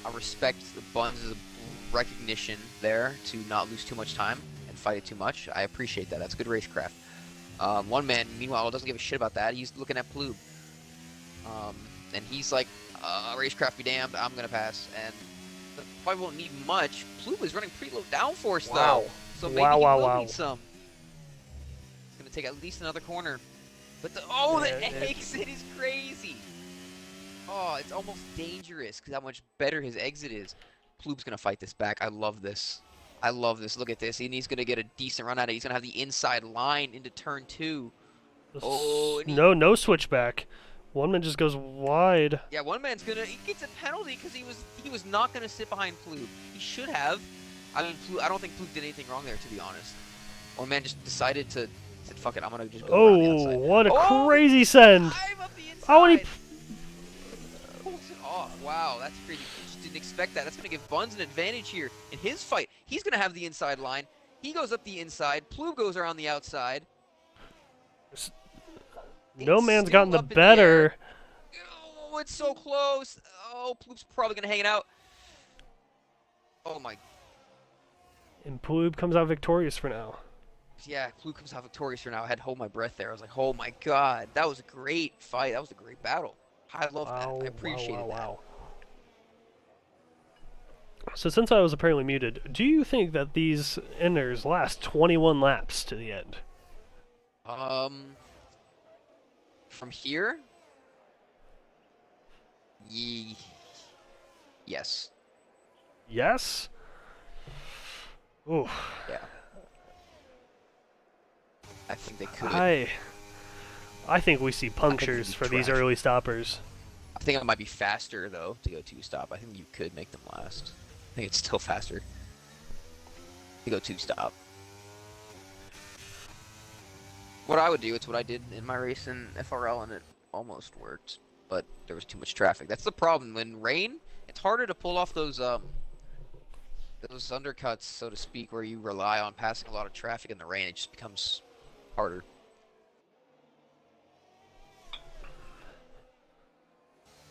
I respect the Buns' recognition there to not lose too much time and fight it too much. I appreciate that. That's good racecraft. One man, meanwhile, doesn't give a shit about that. He's looking at Ploob. And he's like, racecraft be damned, I'm going to pass. And probably won't need much. Ploob is running pretty low downforce, though. So maybe he will need some. It's going to take at least another corner. But the exit is crazy. Oh, it's almost dangerous because how much better his exit is. Ploob's going to fight this back. I love this. I love this. Look at this. And he's going to get a decent run at it. He's going to have the inside line into turn 2. Oh, no switchback. One man just goes wide. Yeah, one man's going to... He gets a penalty because he was not going to sit behind Ploob. He should have. I mean, I don't think Ploob did anything wrong there, to be honest. One man just decided to... Said, fuck it, I'm going to just go around the outside. What a crazy send. I'm up the inside. Oh, and he... Oh, wow, that's crazy. Just didn't expect that. That's going to give Buns an advantage here in his fight. He's going to have the inside line. He goes up the inside. Ploob goes around the outside. No man's gotten the better. Oh, it's so close. Oh, Ploob's probably going to hang it out. Oh, my. And Ploob comes out victorious for now. Yeah, Ploob comes out victorious for now. I had to hold my breath there. I was like, oh, my God. That was a great fight. That was a great battle. I love that. I appreciate that. So since I was apparently muted, do you think that these enders last 21 laps to the end? From here? Yes. Yes? Ooh. Yeah. I think they could. I think we see I think punctures it'd for be these trash. early stoppers. I think it might be faster though to go two stop. I think you could make them last. I think it's still faster to go two stop. What I would do, it's what I did in my race in FRL, and it almost worked, but there was too much traffic. That's the problem. When rain, it's harder to pull off those undercuts, so to speak, where you rely on passing a lot of traffic in the rain. It just becomes harder.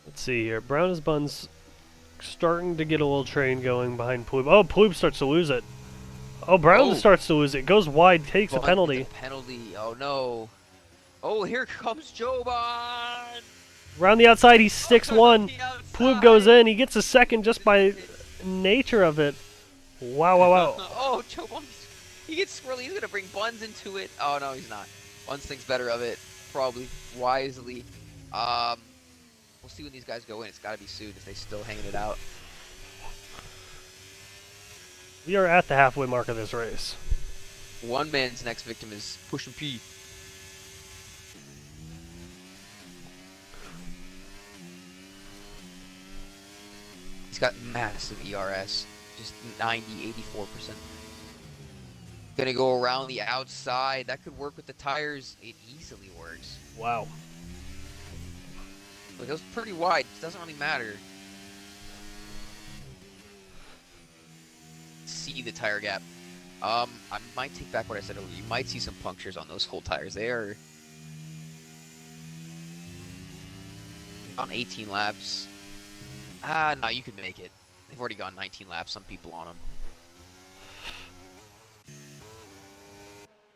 Let's see here. Brown is Buns starting to get a little train going behind Ploob. Oh, Ploob starts to lose it. Oh, Brown Oh, starts to lose it. Goes wide, takes a Bun penalty. gets a penalty. Oh no. Oh, here comes Joban. Around the outside, he sticks one. The Ploob goes outside. in. He gets a second just by nature of it. Wow, wow, wow. Oh, Joban. He gets swirly. He's gonna bring Buns into it. Oh no, he's not. Buns thinks better of it, probably wisely. We'll see when these guys go in. It's gotta be soon if they still hanging it out. We are at the halfway mark of this race. One man's next victim is Push and P. He's got massive ERS, just 90, 84%. Gonna go around the outside. That could work with the tires. It easily works. Wow. Look, it was pretty wide. It doesn't really matter. See the tire gap. I might take back what I said earlier. You might see some punctures on those whole tires. They are on 18 laps. No, you could make it. They've already gone 19 laps. Some people on them.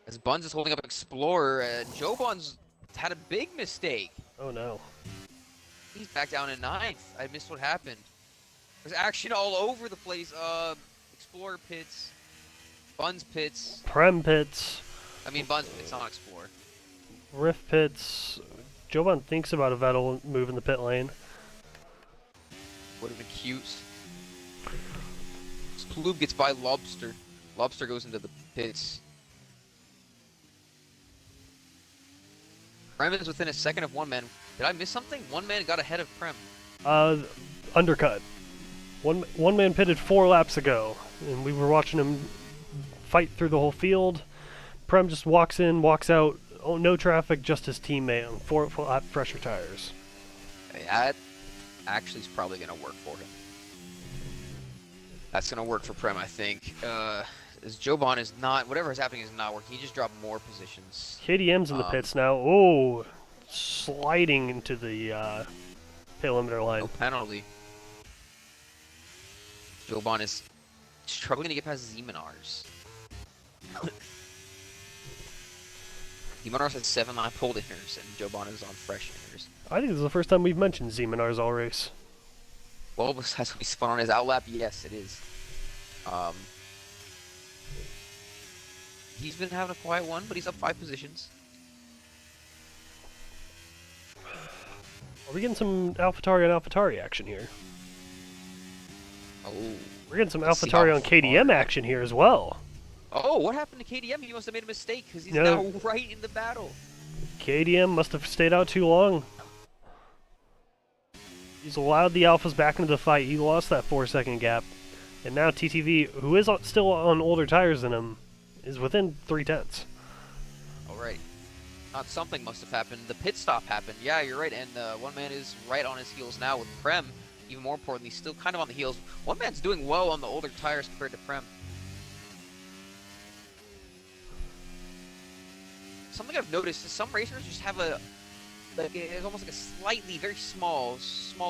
As Buns is holding up Explorer, Joban's had a big mistake. Oh no. He's back down in ninth. I missed what happened. There's action all over the place. Explorer pits, Buns pits. Prem pits. I mean Buns pits, not Explorer. Riff pits. Joban thinks about a Vettel move in the pit lane. Would have been cute. Ploob gets by Lobster. Lobster goes into the pits. Prem is within a second of one man. Did I miss something? One man got ahead of Prem. Undercut. One man pitted 4 laps ago, and we were watching him fight through the whole field. Prem just walks in, walks out. Oh, no traffic, just his teammate on 4 lap fresher tires. That actually is probably going to work for him. That's going to work for Prem, I think. As Joban is not, whatever is happening is not working. He just dropped more positions. KDM's in the pits now. Oh, sliding into the pit limiter line. No penalty. Joban is struggling to get past Zemanars. Zemanars had 7 lap hold inners, and Joban is on fresh inners. I think this is the first time we've mentioned Zemanars all race. Well, besides when he spun on his outlap, yes, it is. He's been having a quiet one, but he's up 5 positions. Are we getting some AlphaTauri on AlphaTauri action here? Oh. We're getting some Let's see AlphaTauri how on KDM far- action here as well. Oh, what happened to KDM? He must have made a mistake because he's Yeah. now right in the battle. KDM must have stayed out too long. He's allowed the Alphas back into the fight. He lost that 4-second gap. And now TTV, who is still on older tires than him, is within 3/10. Alright. Not something must have happened. The pit stop happened. Yeah, you're right. And one man is right on his heels now with Prem. Even more importantly, still kind of on the heels. One man's doing well on the older tires compared to Prem. Something I've noticed is some racers just have it's almost like a slightly, very small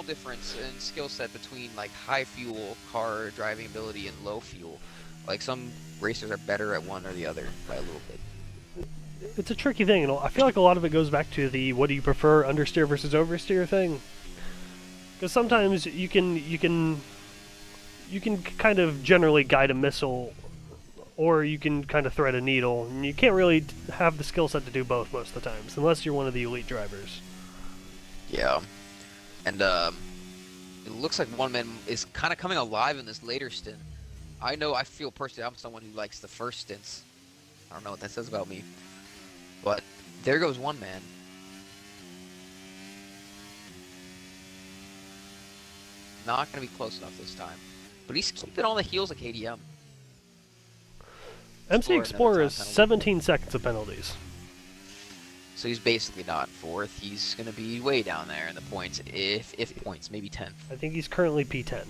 difference in skill set between like high fuel car driving ability and low fuel. Like some racers are better at one or the other by a little bit. It's a tricky thing, and I feel like a lot of it goes back to the what do you prefer, understeer versus oversteer thing. Because sometimes you can kind of generally guide a missile, or you can kind of thread a needle, and you can't really have the skill set to do both most of the times, unless you're one of the elite drivers. Yeah, and it looks like one man is kind of coming alive in this later stint. I feel personally I'm someone who likes the first stints. I don't know what that says about me. But there goes one man. Not going to be close enough this time. But he's keeping on the heels of KDM. MC Explorer is penalty. 17 seconds of penalties. So he's basically not fourth. He's going to be way down there in the points, if points, maybe 10th. I think he's currently P10.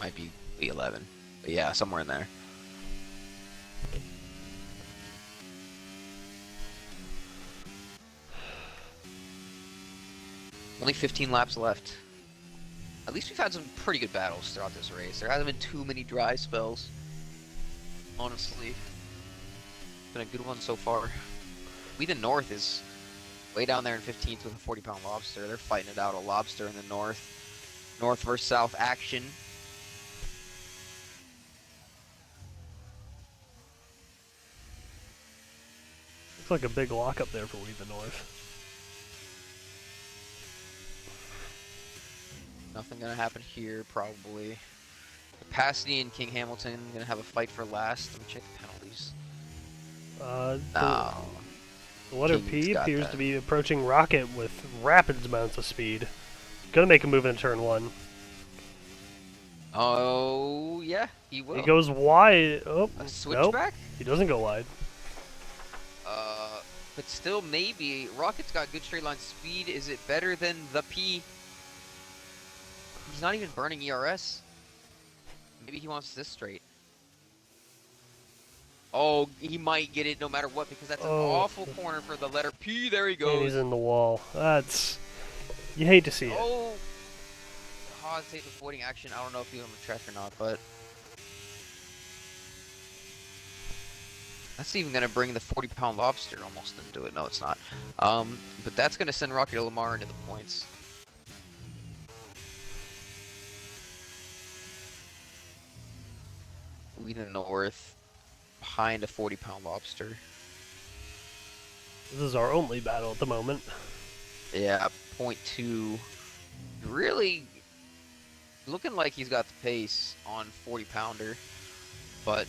Might be P11. But yeah, somewhere in there. Only 15 laps left. At least we've had some pretty good battles throughout this race. There hasn't been too many dry spells. Honestly. Been a good one so far. We the North is way down there in 15th with a 40-pound lobster. They're fighting it out, a lobster in the North. North versus South action. Looks like a big lockup there for We the North. Nothing gonna happen here, probably. Cassidy and King Hamilton gonna have a fight for last. Let me check the penalties. No. The letter King's P got appears that. to be approaching Rocket with rapid amounts of speed. Gonna make a move in turn 1. Oh, yeah, he will. He goes wide. Oh, A nope. switchback? He doesn't go wide. But still, maybe. Rocket's got good straight line speed. Is it better than the P? He's not even burning ERS. Maybe he wants this straight. Oh, he might get it no matter what because that's an awful corner for the letter P. There he goes. And he's in the wall. That's... You hate to see it. Oh! Haas takes avoiding action. I don't know if he's on the track or not, but... That's even going to bring the 40-pound lobster almost into it. No, it's not. But that's going to send Rocky Lamar into the points. We the North behind a 40-pound lobster. This is our only battle at the moment. Yeah, .2. Really looking like he's got the pace on 40-pounder, but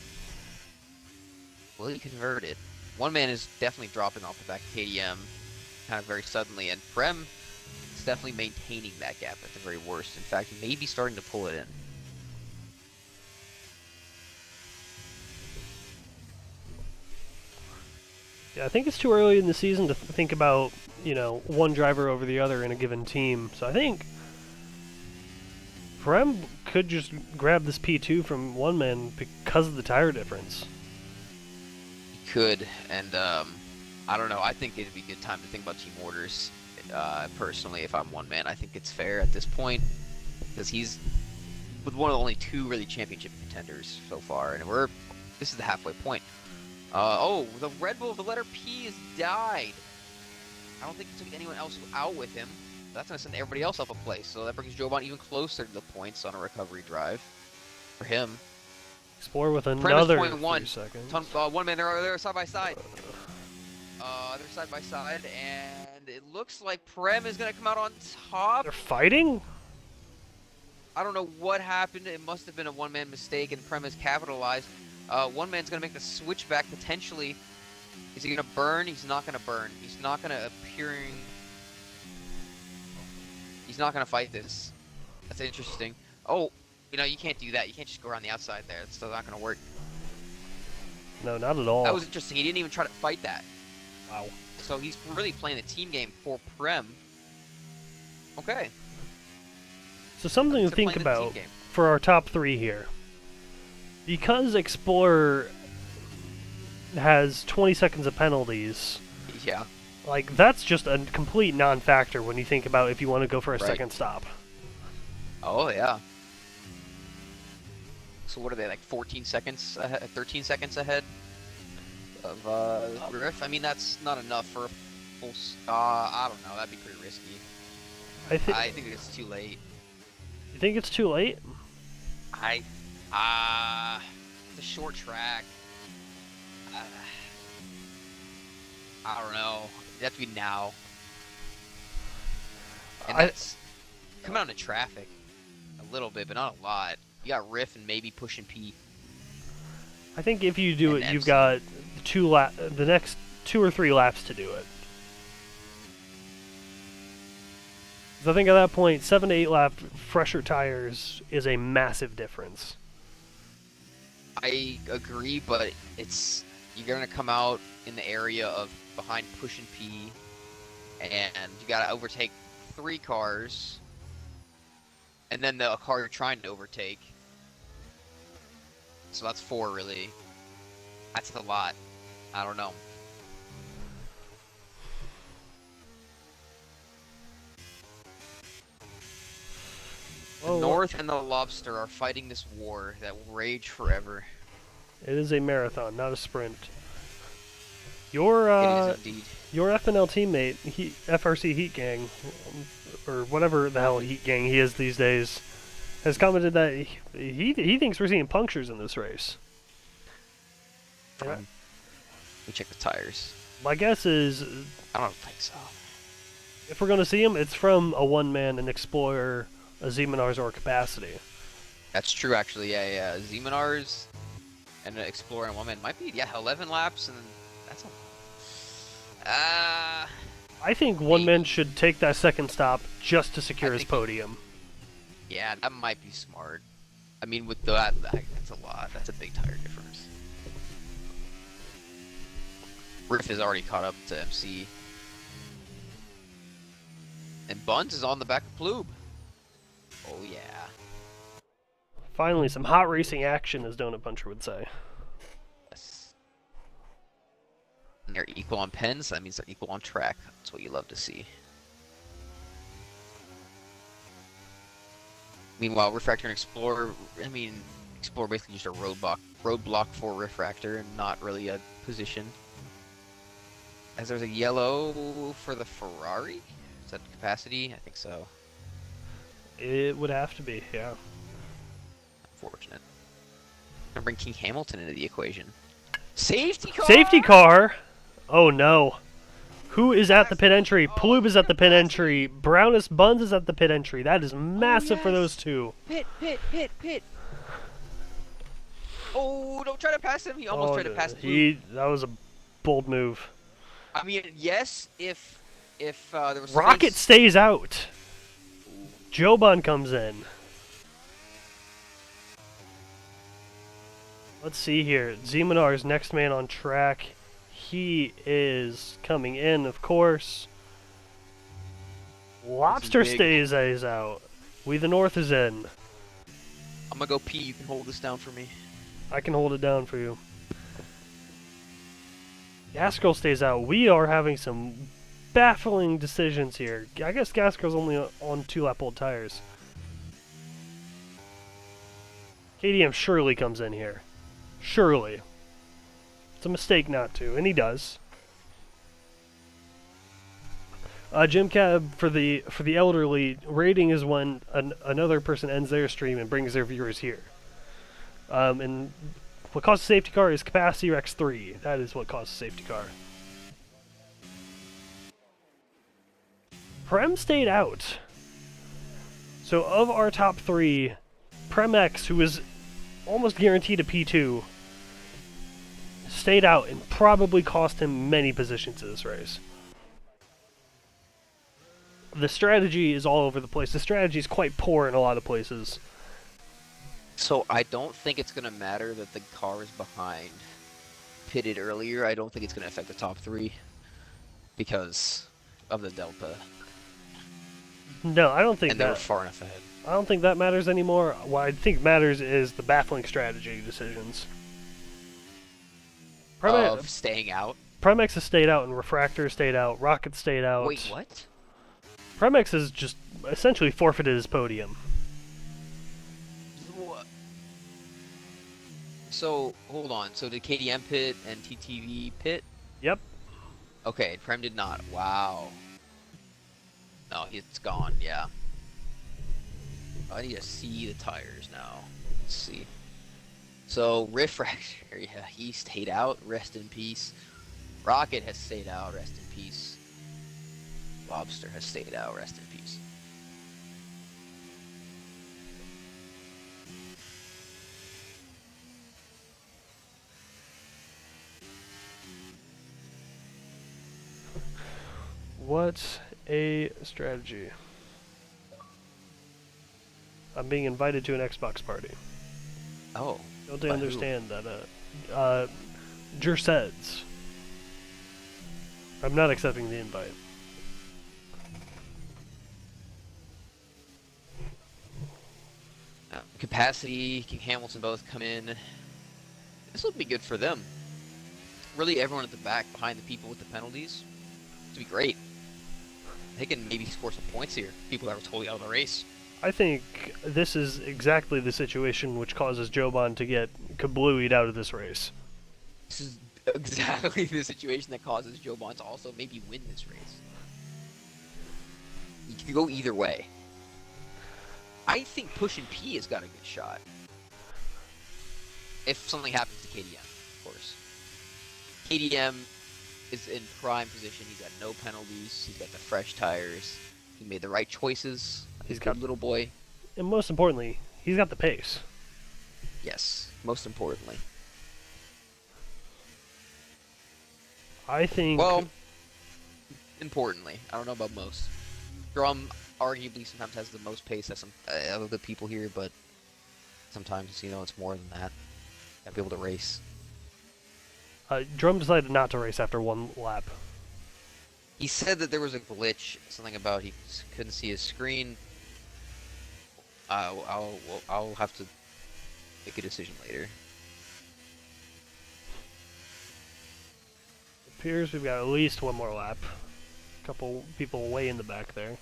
will he convert it? One man is definitely dropping off the back of KDM kind of very suddenly, and Prem is definitely maintaining that gap at the very worst. In fact, maybe starting to pull it in. Yeah, I think it's too early in the season to think about, you know, one driver over the other in a given team. So I think Prem could just grab this P2 from one man because of the tire difference. He could, and I don't know. I think it'd be a good time to think about team orders. Personally, if I'm one man, I think it's fair at this point because he's with one of the only two really championship contenders so far, and this is the halfway point. Oh, the Red Bull of the letter P has died. I don't think he took anyone else out with him. That's going to send everybody else up a place. So that brings Joban even closer to the points on a recovery drive for him. Explore with another 3 3 seconds. One man, they're side by side. They're side by side, and it looks like Prem is going to come out on top. They're fighting? I don't know what happened. It must have been a one-man mistake, and Prem has capitalized. One man's going to make the switchback potentially. Is he going to burn? He's not going to burn. He's not going to He's not going to fight this. That's interesting. Oh, you know, you can't do that. You can't just go around the outside there. It's still not going to work. No, not at all. That was interesting. He didn't even try to fight that. Wow. So he's really playing the team game for Prem. Okay. So something to think about for our top 3 here. Because Explorer has 20 seconds of penalties, Yeah. like, that's just a complete non-factor when you think about if you want to go for a second stop. Oh, yeah. So what are they, like 14 seconds ahead, 13 seconds ahead of Griff? I mean, that's not enough for a full I don't know, that'd be pretty risky. I think it's too late. You think it's too late? The short track. I don't know. It'd have to be now. And that's coming out into traffic a little bit, but not a lot. You got Riff and maybe pushing P. I think if you do it, you've got the next 2 or 3 laps to do it. So I think at that point, 7 to 8 lap fresher tires is a massive difference. I agree, but you're gonna come out in the area of behind push and P, and you gotta overtake 3 cars, and then the car you're trying to overtake. So that's 4 really. That's a lot. I don't know. The North and the Lobster are fighting this war that will rage forever. It is a marathon, not a sprint. Your It is indeed. Your FNL teammate, FRC Heat Gang, or whatever the hell Heat Gang he is these days, has commented that he thinks we're seeing punctures in this race. Let me check the tires. My guess is, I don't think so. if we're going to see them, it's from a one-man, an Explorer, a Zemanars, or a Capacity. That's true, actually. Yeah. Zemanars and an Explorer and one man might be 11 laps, and that's a. I think one man should take that second stop just to secure his podium. Yeah, that might be smart. I mean, with that's a lot. That's a big tire difference. Riff is already caught up to MC. And Buns is on the back of Ploob. Oh, yeah. Finally, some hot racing action, as Donut Puncher would say. Yes. And they're equal on pens, that means they're equal on track. That's what you love to see. Meanwhile, Refractor and Explorer, Explorer basically just a roadblock for Refractor and not really a position. As there's a yellow for the Ferrari? Is that Capacity? I think so. It would have to be, yeah. Unfortunate. I'm gonna bring King Hamilton into the equation. Safety car! Safety car! Oh no. Who is at the pit entry? Ploob is at the pit entry. Brownest Buns is at the pit entry. That is massive for those two. Pit! Oh, don't try to pass him. He almost tried to pass Ploob. That was a bold move. I mean, yes, if there was Rocket stays out. Joban comes in. Let's see here. Zemanar's next man on track. He is coming in, of course. Lobster stays out. We the North is in. I'm gonna go pee. You can hold this down for me. I can hold it down for you. Gaskell stays out. We are having some baffling decisions here. I guess Gaskell's only on 2-lap old tires. KDM surely comes in here. Surely. It's a mistake not to, and he does. Gym Cab, for the elderly, rating is when another person ends their stream and brings their viewers here. And what causes a safety car is Capacity Rex 3. That is what causes a safety car. Prem stayed out. So of our top 3, Prem-X, who is almost guaranteed a P2, stayed out and probably cost him many positions in this race. The strategy is all over the place. The strategy is quite poor in a lot of places. So I don't think it's going to matter that the car is behind pitted earlier. I don't think it's going to affect the top 3 because of the delta. No, I don't think and they were far enough ahead. I don't think that matters anymore. What I think matters is the baffling strategy decisions. Of staying out? Prem-X has stayed out and Refractor stayed out. Rocket stayed out. Wait, what? Prem-X has just essentially forfeited his podium. So, hold on. So did KDM pit and TTV pit? Yep. Okay, Prem did not. Wow. No, it's gone, yeah. I need to see the tires now. Let's see. So, Refractor, yeah, he stayed out. Rest in peace. Rocket has stayed out. Rest in peace. Lobster has stayed out. Rest in peace. What a strategy. I'm being invited to an Xbox party. Oh. Don't they By understand that, Jerseds. I'm not accepting the invite. Capacity, Hamilton both come in. This will be good for them. Really, everyone at the back behind the people with the penalties. This will be great. They can maybe score some points here. People that were totally out of the race. I think this is exactly the situation which causes Joban to get kablooied out of this race. This is exactly the situation that causes Joban to also maybe win this race. You can go either way. I think Push and P has got a good shot. If something happens to KDM, of course. KDM is in prime position. He's got no penalties. He's got the fresh tires. He made the right choices. He's a good little boy. And most importantly, he's got the pace. Yes, most importantly. I think... Well, importantly. I don't know about most. Drum arguably sometimes has the most pace of some of the people here, but sometimes, you know, it's more than that. Gotta be able to race. Drum decided not to race after one lap. He said that there was a glitch, something about he couldn't see his screen. I'll have to make a decision later. It appears we've got at least one more lap. A couple people way in the back there.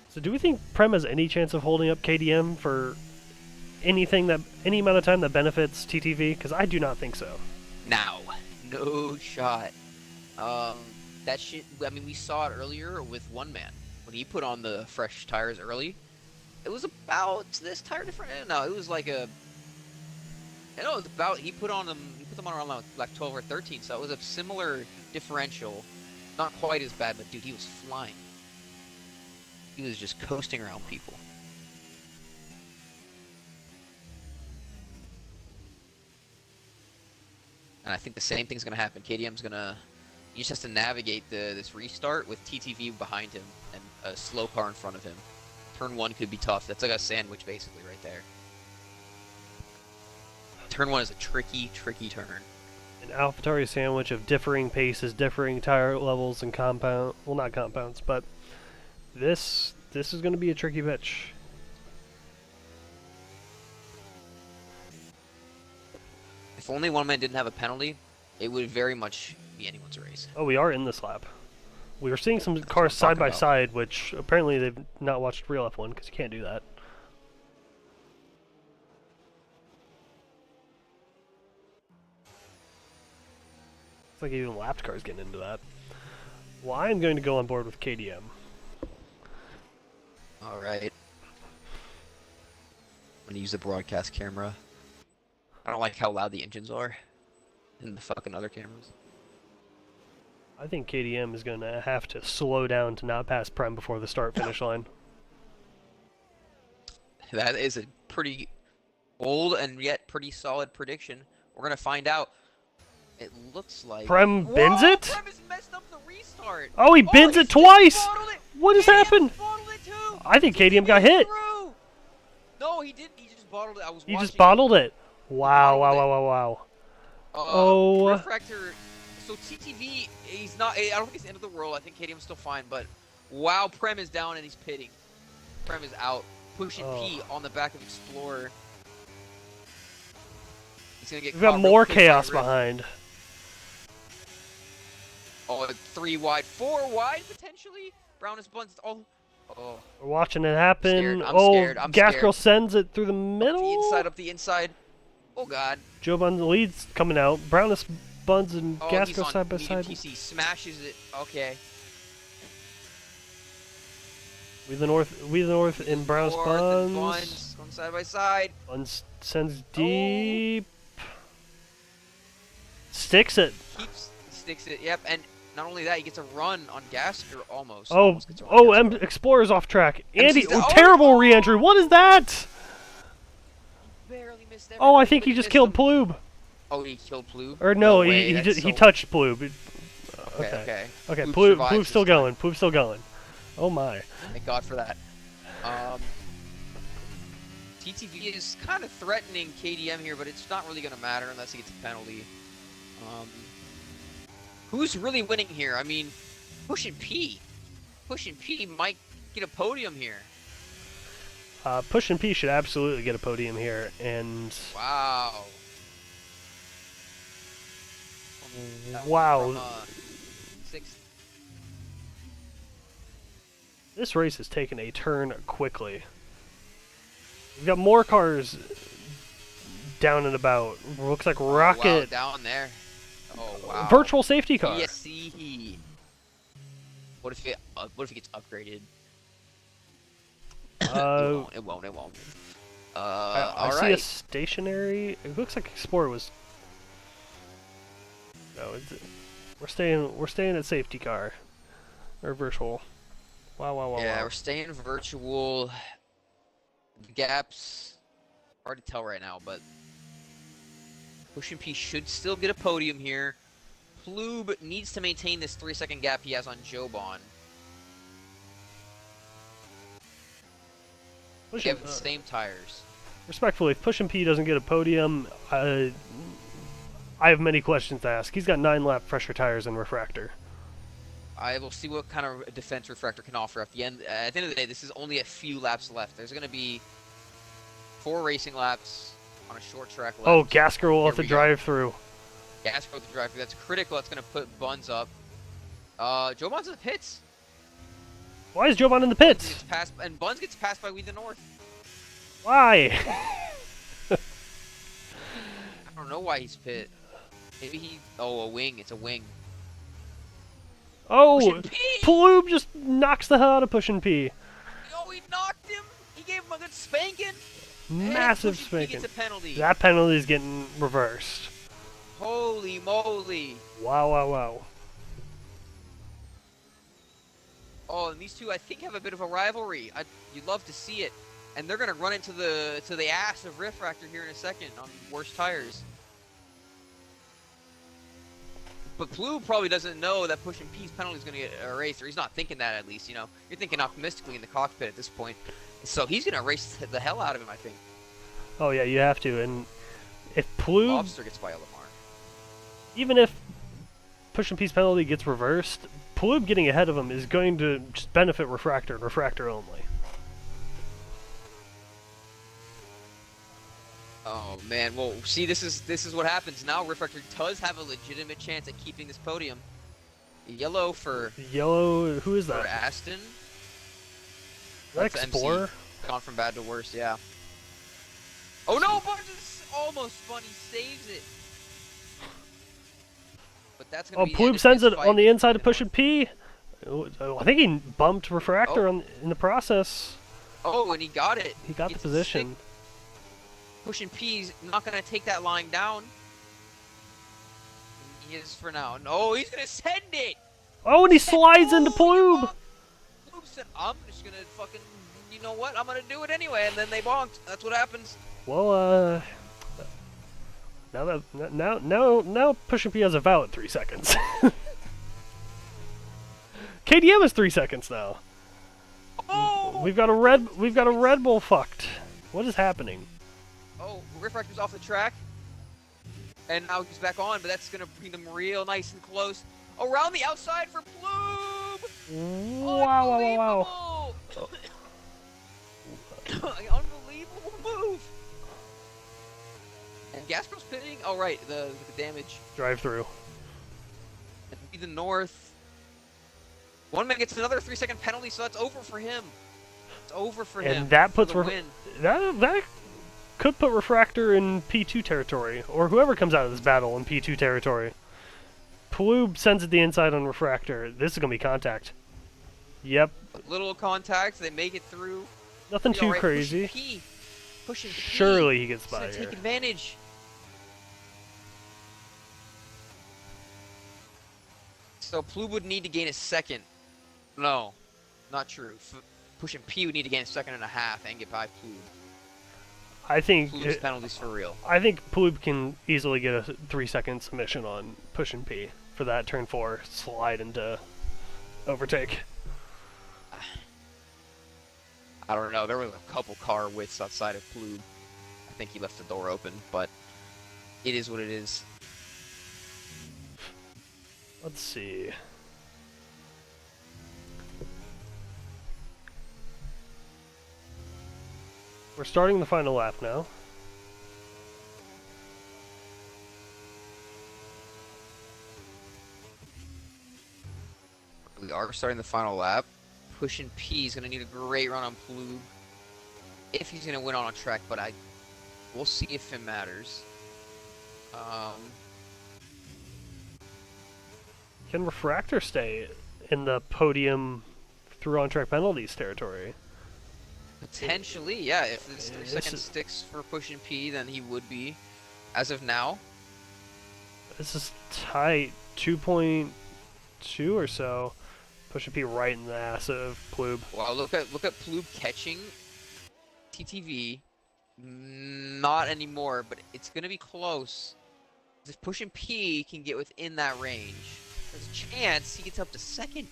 So do we think Prem has any chance of holding up KDM for any amount of time that benefits TTV? Because I do not think so. Now, no shot. That shit, I mean, we saw it earlier with One Man. When he put on the fresh tires early, it was about this tire different. No, it was like a. I know it was about. He put them on around like 12 or 13, so it was a similar differential. Not quite as bad, but dude, he was flying. He was just coasting around people. And I think the same thing's gonna happen. KDM's gonna. He just has to navigate this restart with TTV behind him and a slow car in front of him. Turn 1 could be tough. That's like a sandwich basically right there. Turn 1 is a tricky, tricky turn. An AlphaTauri sandwich of differing paces, differing tire levels, and compound. Well, not compounds, but this is going to be a tricky pitch. If only One Man didn't have a penalty, it would very much be anyone's race. Oh, we are in this lap. We were seeing some cars side by side, which apparently they've not watched real F1 because you can't do that. It's like even lapped cars getting into that. Well, I'm going to go on board with KDM. Alright. I'm gonna use the broadcast camera. I don't like how loud the engines are in the fucking other cameras. I think KDM is going to have to slow down to not pass Prem before the start-finish line. That is a pretty bold and yet pretty solid prediction. We're going to find out. It looks like... Prem bins it? Prem has messed up the restart. Oh, he bins it twice! What has happened? Bottled it too. I think KDM got hit. No, he didn't. He just bottled it. I was He watching just bottled it. Wow, wow, wow, wow, wow. Oh. Refractor. So TTV, he's not. I don't think it's the end of the world. I think KDM's still fine. But wow, Prem is down and he's pitting. Prem is out. Push and P on the back of Explorer. He's gonna get. We've got more chaos behind. Oh, 3 wide, 4 wide potentially. Brown is buns. Oh. We're watching it happen. I'm scared. I'm Gas scared. Girl sends it through the middle. Up the inside. Oh god. Joe Buns leads coming out. Brownus Buns and Gas Girl side by side. TC smashes it. Okay. We the north in Brownus Buns. Going side by side. Buns sends deep. Sticks it. Sticks it. Yep. And not only that, he gets a run on Gasker almost. Explorer's off track. Andy, terrible re-entry. What is that? Barely missed everything, Oh, I think he just killed Ploob. Oh, he killed Plube? Or no, way, he touched Ploob. Okay. Okay, Plube Ploob's still going. Ploob's still going. Oh my. Thank God for that. TTV is kind of threatening KDM here, but it's not really going to matter unless he gets a penalty. Who's really winning here? I mean, Push and P. Push and P might get a podium here. Push and P should absolutely get a podium here, and wow. Wow. From, sixth. This race has taken a turn quickly. We've got more cars down and about. Looks like Rocket. Wow, down there. Oh wow. Virtual safety car. Yes. What if it gets upgraded? It won't. I see a stationary. It looks like Explorer was. No, we're staying at safety car, or virtual. Wow. Yeah, we're staying virtual. The gaps hard to tell right now, but Push and P should still get a podium here. Plube needs to maintain this 3-second gap he has on Joban. They have the same tires. Respectfully, if Push and P doesn't get a podium, I have many questions to ask. He's got 9-lap pressure tires and refractor. I will see what kind of defense refractor can offer at the end. At the end of the day, this is only a few laps left. There's going to be 4 racing laps on a short track left. Oh, Gasker will have to drive through. Gasker will have to drive through. That's critical. That's going to put Buns up. Joban's in the pits. Why is Joban in the pits? And Buns gets passed by We the North. Why? I don't know why he's pit. Maybe he... Oh, a wing. It's a wing. Oh, Ploob just knocks the hell out of Push and P. Oh, he knocked him. He gave him a good spanking. Massive spanking. He gets a penalty. That penalty is getting reversed. Holy moly. Wow. Oh, and these two, I think, have a bit of a rivalry. You'd love to see it. And they're going to run into the ass of Refractor here in a second on worse tires. But Plube probably doesn't know that Push and P's penalty is going to get erased, or he's not thinking that at least, you know. You're thinking optimistically in the cockpit at this point. So he's going to erase the hell out of him, I think. Oh yeah, you have to. And if Plube... Lobster gets by Lamar. Even if Push and P's penalty gets reversed, Plube getting ahead of him is going to just benefit Refractor and Refractor only. Oh man, well, see, this is what happens now. Refractor does have a legitimate chance at keeping this podium. Yellow for who is that? For Aston. Is that Explorer? MC. Gone from bad to worse, yeah. Oh no, Barnes almost spun. He saves it. But that's gonna be Plube sends it on the inside of Push and P. I think he bumped Refractor in the process. Oh, and he got it. He got the position. Push and P's not going to take that line down. He is for now. No, he's going to send it. Oh, and he slides into Plube. Plube said, I'm just going to fucking, you know what? I'm going to do it anyway. And then they bonked. That's what happens. Well, now Push and P has a valid 3 seconds. KDM is 3 seconds now. Oh! We've got a Red Bull fucked. What is happening? Oh, Refractor's off the track. And now he's back on, but that's going to bring them real nice and close. Around the outside for Plube! Wow. Unbelievable move! And Gasper's pitting. Oh, right, the damage. Drive through. And be the North. One man gets another 3-second penalty, so that's over for him. It's over for him. And that puts win. That could put Refractor in P2 territory, or whoever comes out of this battle in P2 territory. Plube sends it the inside on Refractor. This is going to be contact. Yep. A little contact. They make it through. Nothing too crazy. Pushing P. Surely he gets by here. Take advantage. So Plube would need to gain a second. No, not true. Pushing P would need to gain a second and a half and get by Plube. I think Ploub's penalties for real. I think Ploub can easily get a 3-second submission on push and P for that turn 4 slide into overtake. I don't know. There was a couple car widths outside of Ploub. I think he left the door open, but it is what it is. Let's see. We're starting the final lap now. We are starting the final lap. Pushing P is going to need a great run on Ploub if he's going to win on a track, but we'll see if it matters. Can Refractor stay in the podium through on-track penalties territory? Potentially, yeah. If this 3 second sticks for pushing P, then he would be. As of now, this is tight, 2.2 or so. Pushing P right in the ass of Ploub. Well, look at Ploub catching TTV. Not anymore, but it's gonna be close. If pushing P can get within that range, there's a chance he gets up to second.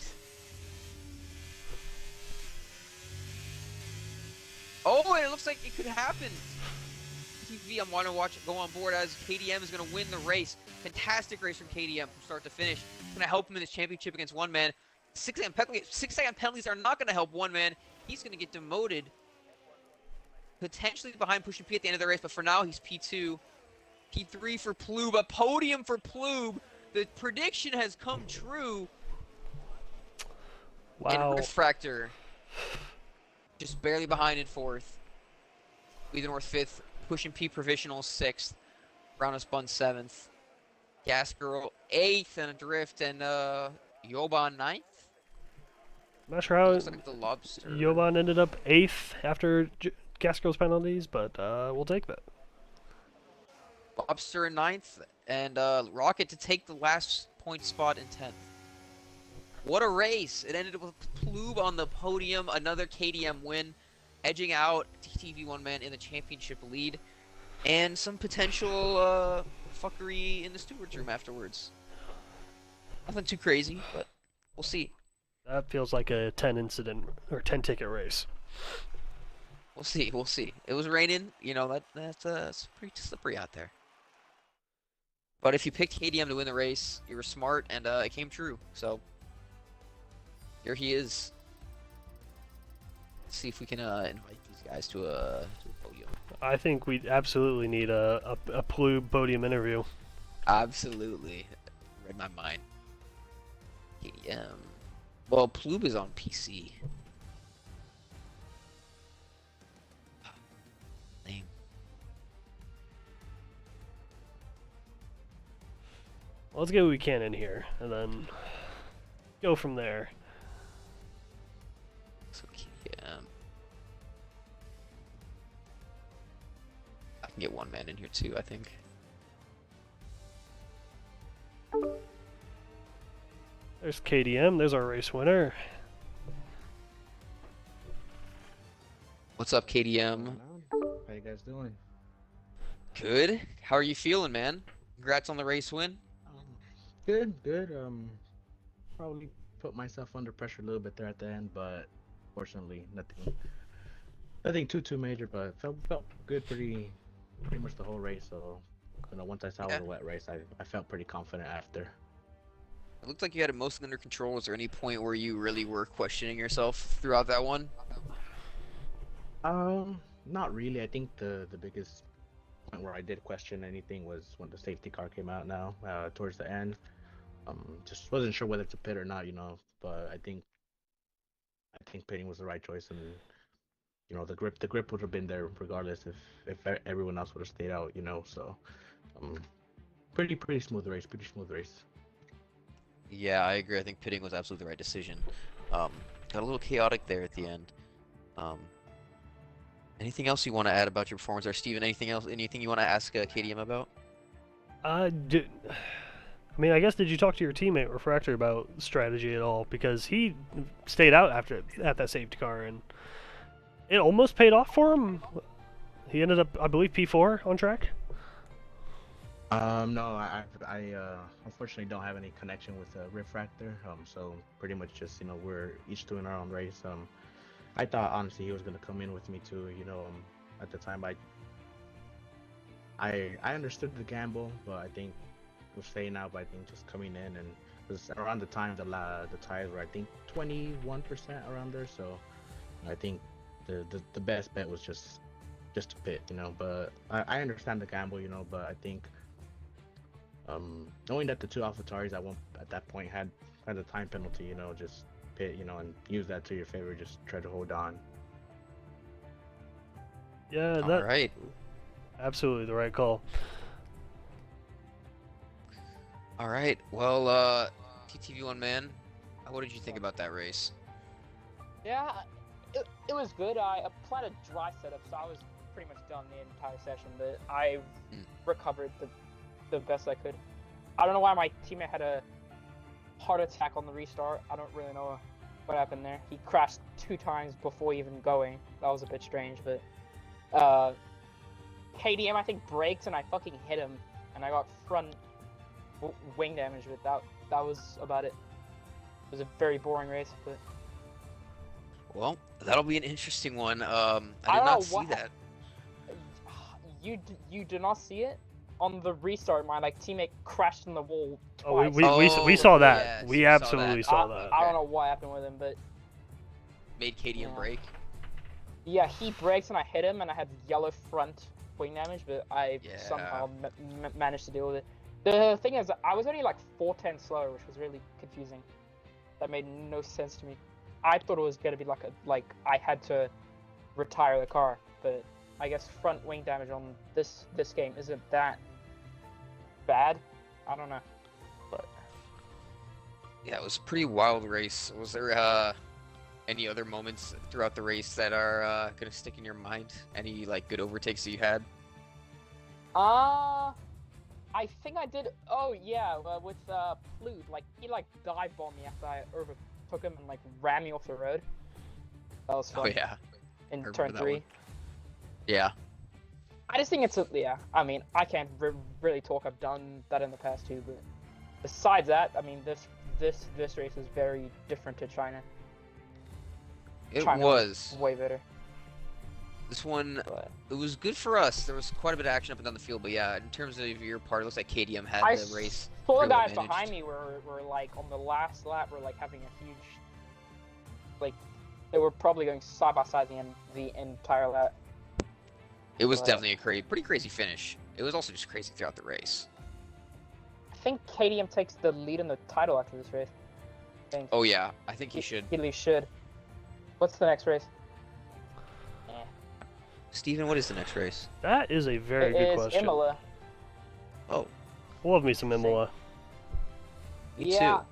Oh, and it looks like it could happen. TTV, I'm wanting to watch it go on board as KDM is gonna win the race. Fantastic race from KDM from start to finish. It's gonna help him in this championship against one man. 6-second penalties are not going to help one man. He's going to get demoted. Potentially behind pushing P at the end of the race, but for now he's P2. P3 for Ploub. A podium for Ploub. The prediction has come true. Wow. And Refractor just barely behind in 4th. North 5th. Pushing P provisional 6th. Brown Bun 7th. Gas Girl 8th and a drift, and Yoban 9th. I'm not sure how like the Lobster. Yoban ended up 8th after Gasker's penalties, but we'll take that. Lobster in 9th, and Rocket to take the last point spot in 10th. What a race! It ended with Ploub on the podium, another KDM win, edging out TTV one man in the championship lead, and some potential fuckery in the steward's room afterwards. Nothing too crazy, but we'll see. That feels like a 10 ticket race. We'll see. We'll see. It was raining. You know that's pretty slippery out there. But if you picked KDM to win the race, you were smart, and it came true. So here he is. Let's see if we can invite these guys to a podium. I think we absolutely need a Ploub podium interview. Absolutely, read my mind. KDM. Well, Ploub is on PC. Lame. Well, let's get what we can in here, and then go from there. So KDM. I can get one man in here too, I think. There's KDM, there's our race winner. What's up, KDM? How you guys doing? Good. How are you feeling, man? Congrats on the race win. Good. Probably put myself under pressure a little bit there at the end, but fortunately nothing too major. But felt good pretty much the whole race. So once I saw the wet race, I felt pretty confident after. It looked like you had it mostly under control. Was there any point where you really were questioning yourself throughout that one? Not really. I think the biggest point where I did question anything was when the safety car came out towards the end. Just wasn't sure whether to pit or not, but I think pitting was the right choice, and the grip would have been there regardless if everyone else would have stayed out, so pretty smooth race. Yeah, I agree. I think pitting was absolutely the right decision. Got a little chaotic there at the end. Anything else you want to add about your performance there, Steven? Anything you want to ask KDM about? I mean, I guess, did you talk to your teammate Refractor about strategy at all? Because he stayed out at that safety car, and it almost paid off for him. He ended up, I believe, P4 on track. No, I unfortunately don't have any connection with Refractor. So pretty much just we're each doing our own race. I thought honestly he was gonna come in with me too. At the time I understood the gamble, but I think we're staying out. But I think just coming in, and it was around the time the tires were I think 21% around there. So I think the best bet was just to pit. But I understand the gamble. But I think. Knowing that the two AlphaTauris at that point had a time penalty, just pit, and use that to your favor, just try to hold on. Yeah, All right. Absolutely the right call. All right. Well, TTV1 man, what did you think about that race? Yeah, it was good. I applied a dry setup, so I was pretty much done the entire session, but I recovered the best I could. I don't know why my teammate had a heart attack on the restart. I don't really know what happened there. He crashed 2 times before even going. That was a bit strange, but KDM I think braked and I fucking hit him and I got front wing damage, but that was about it. It was a very boring race, but Well, that'll be an interesting one. I did not see that. You did not see it? On the restart, my teammate crashed in the wall Oh, twice. we saw that. Yes, we we absolutely saw saw that. I don't know what happened with him, but Made KDM Yeah. break. yeah, he braked and I hit him, and I had yellow front wing damage, but I Yeah. somehow managed to deal with it. The thing is, I was only 4/10 slower, which was really confusing. That made no sense to me. I thought it was gonna be I had to retire the car, but I guess front wing damage on this game isn't that bad. I don't know, but Yeah, it was a pretty wild race. Was there any other moments throughout the race that are gonna stick in your mind? Any good overtakes that you had? I think I did. Oh yeah, with Flute, he dive bombed me after I overtook him and ran me off the road. That was fun. Oh yeah. In remember turn that 3. one. Yeah. I just think it's yeah. I mean, I can't really talk. I've done that in the past too, but besides that, I mean, this race is very different to China. It China was. way better. This one, But it was good for us. There was quite a bit of action up and down the field, but yeah, in terms of your part, it looks like KDM had I the race. saw the pretty well guys managed. behind me were on the last lap were having a huge they were probably going side by side the entire lap. It was but- definitely a pretty crazy finish. It was also just crazy throughout the race. I think KDM takes the lead in the title after this race. I think. Oh yeah, I think he should. He at least should. What's the next race? Steven, what is the next race? That is a very It good is question. Imola. Oh, Love me some Imola. me Yeah. too.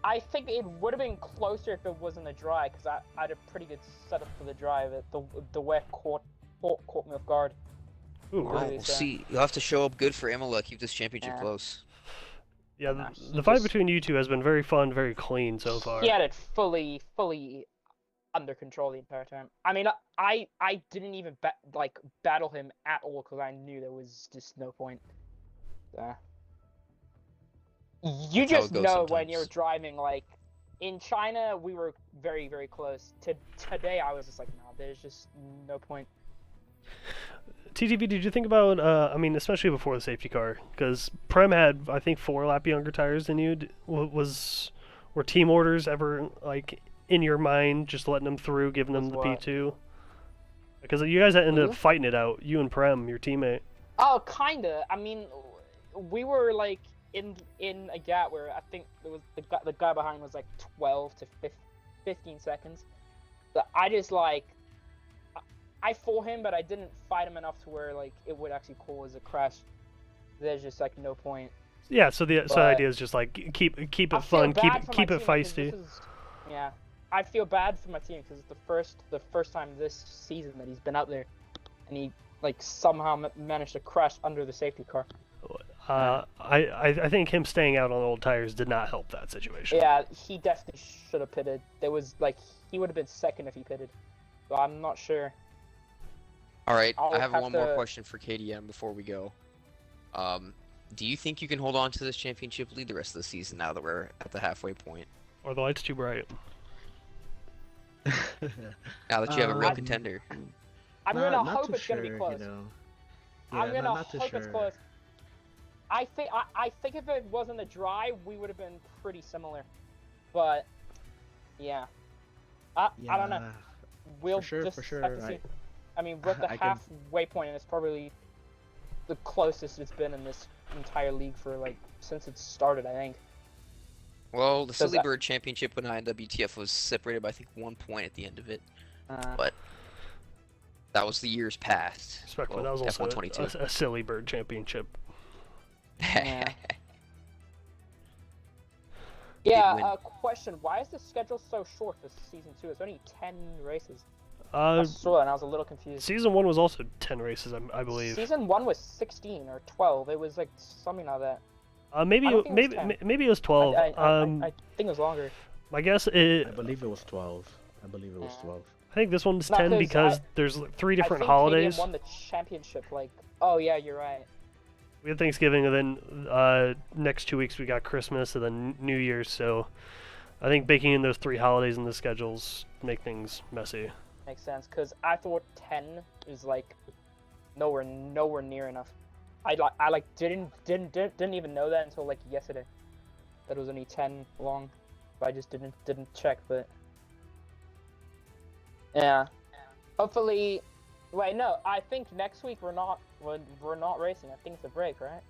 I think it would have been closer if it wasn't a dry, because I had a pretty good setup for the drive. The wet caught me off guard. Ooh, Well, really we'll sad. see. You'll have to show up good for Imola. Keep this championship Yeah. close. yeah, Nah, the he fight just- between you two has been very fun, very clean so far. He had it fully under control the entire time. I mean, I didn't even battle him at all because I knew there was just no point. You That's how just it goes know when you're sometimes. driving. In China, we were very, very close. Today, I was just no, there's just no point. TTV, did you think about, I mean, especially before the safety car, because Prem had, I think, 4 lap younger tires than you. Were team orders ever, in your mind, just letting them through, giving them Was the what? P2? Because you guys ended Who? up fighting it out, you and Prem, your teammate. Oh, kinda. I mean, we were in a gap where I think there was the guy behind was 12 to 15 seconds. But I just I fought him, but I didn't fight him enough to where it would actually cause a crash. There's just no point. Yeah, so the But- idea is just keep I it feel fun, bad for my keep it team because feisty. Yeah, I feel bad for my team because it's the first time this season that he's been out there, and he somehow managed to crash under the safety car. I think him staying out on old tires did not help that situation. Yeah, he definitely should have pitted. There was he would have been second if he pitted. So I'm not sure. All right, I'll I have have one more to- question for KDM before we go. Do you think you can hold on to this championship lead the rest of the season now that we're at the halfway point? Or the light's too bright. Now that you have a real Um, contender. I'm not, gonna not hope too it's gonna be sure, close. You know. I'm Yeah, gonna not too hope it's sure. close. I think if it wasn't a dry, we would have been pretty similar. But yeah, I don't know. Yeah, We'll sure, just for sure, have to see. I mean, we're at the I can- halfway point, and it's probably the closest it's been in this entire league for like since it started. I think. Well, the Does Silly that- Bird Championship when WTF was separated by I think 1 point at the end of it. But that was the years past. Respectfully, Well, that was also F122. a silly bird championship. Yeah. Big Yeah. win. Question: why is the schedule so short for season 2? It's only 10 races. Uh, I saw it and I was a little confused. Season 1 was also 10 races, I believe. Season 1 was 16 or 12. It was like something like that. Maybe I don't think it was maybe 10. maybe it was 12. I think it was longer. My guess I is believe it was 12. I believe it was Yeah. 12. I think this one's No, 10 'cause because there's 3 different I think holidays. KDM won the championship. Like, oh yeah, you're right. We had Thanksgiving, and then next 2 weeks we got Christmas, and then New Year's. So I think baking in those 3 holidays in the schedules make things messy. Makes sense. Cause I thought 10 is like nowhere near enough. I didn't even know that until like yesterday. That it was only 10 long. But I just didn't check. But yeah, hopefully. Wait, no. I think next week we're not racing. I think it's a break, right?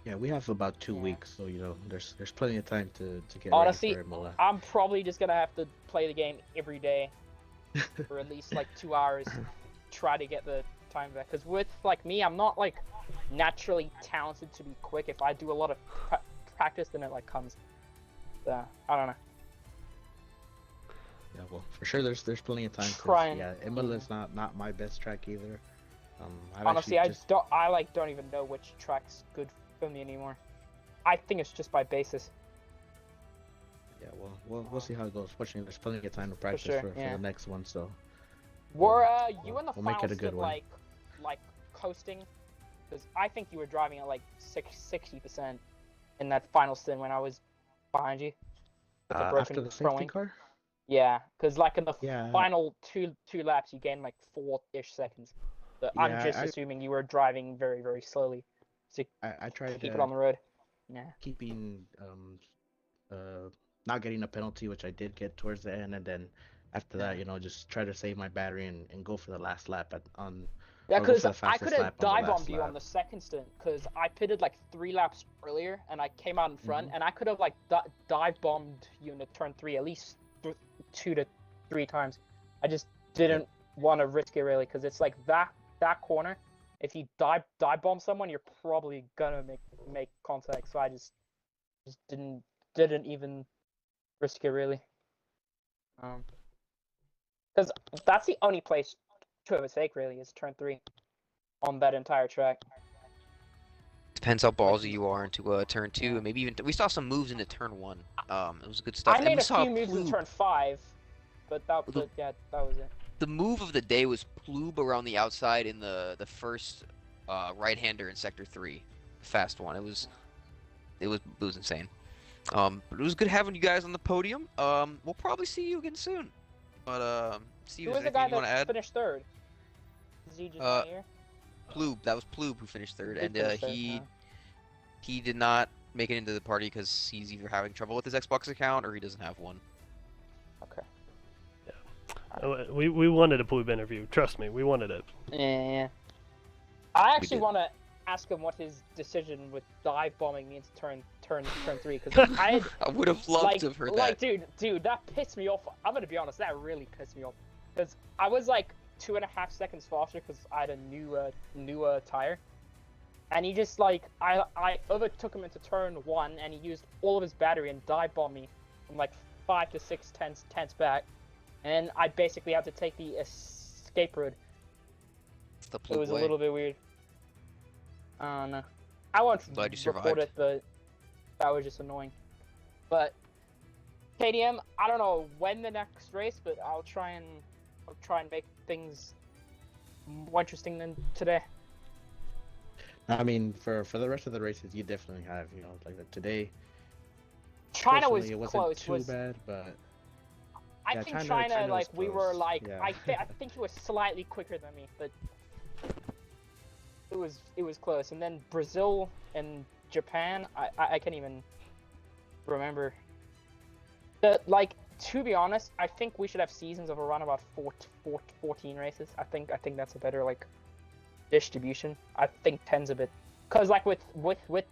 Yeah, we have about 2 Yeah. weeks, so you know, there's plenty of time to get Honestly, ready for Imola. I'm probably just gonna have to play the game every day for at least like 2 hours. Try to get the time back. Cause with like me, I'm not like naturally talented to be quick. If I do a lot of practice, then it like comes. So I don't know. Yeah, well, for sure, there's plenty of time. 'Cause, Trying- Yeah, Imola's not my best track either. I've Honestly, actually just, I don't even know which track's good for me anymore. I think it's just by basis. yeah, well, we'll see how it goes. Fortunately, there's plenty of time to practice sure, for yeah. the next one, so Were you we'll- in the we'll make it final a good stint, one. like coasting? Because I think you were driving at like 60% in that final stint when I was behind you. With the broken after the front safety wing. car. Yeah, because like in the Yeah. final two laps, you gained like 4-ish seconds. So I'm Yeah, just I- assuming you were driving very, very slowly to I tried keep it on the road. Yeah. keeping not getting a penalty, which I did get towards the end, and then after that, you know, just try to save my battery and go for the last lap on. Yeah, I'll go because for the I fastest could have lap on the dive last bombed you on lap. the second stint because I pitted like 3 laps earlier and I came out in front Mm-hmm. and I could have like dive bombed you in the turn 3 at least 2 to 3 times. I just didn't want to risk it really because it's like that corner. If you dive bomb someone, you're probably gonna make contact. So I just didn't even risk it really. Because that's the only place to have a mistake really is turn 3 on that entire track. Depends how ballsy you are into turn 2, and maybe even we saw some moves into turn 1. It was good stuff. I And made we a saw few moves in Ploob. turn 5, but that was it. The move of the day was Ploob around the outside in the first right-hander in sector 3, the fast one. It was insane. But it was good having you guys on the podium. We'll probably see you again soon. But see you. Who was the Anything guy you want to that add? finished 3rd? Is he just not here? Ploob. That was Ploob who finished 3rd, He and finished third, he did not make it into the party because he's either having trouble with his Xbox account or he doesn't have one. Okay. We wanted a Ploob interview. Trust me, we wanted it. Yeah. I actually did. want to ask him what his decision with dive bombing me into turn 3 because I would have loved like, to have heard like, that. dude, that pissed me off. I'm gonna be honest, that really pissed me off because I was like 2.5 seconds faster because I had a new tire, and he just like I overtook him into turn 1 and he used all of his battery and dive bombed me from like 5 to 6 tenths back, and I basically had to take the escape road. It's the It Ploob was way. a little bit weird. I don't know. I won't Glad you report survived. it, but that was just annoying. But KDM, I don't know when the next race, but I'll try and make things more interesting than today. I mean, for the rest of the races, you definitely have, you know, like today. China was Fortunately, it wasn't close. too bad, but I yeah, think China China, was like we were close. like Yeah. I think he was slightly quicker than me, but it was close. And then Brazil and Japan, I can't even remember. Like, to be honest, I think we should have seasons of around about 14 races. I think that's a better like distribution. I think 10's a bit, cause like with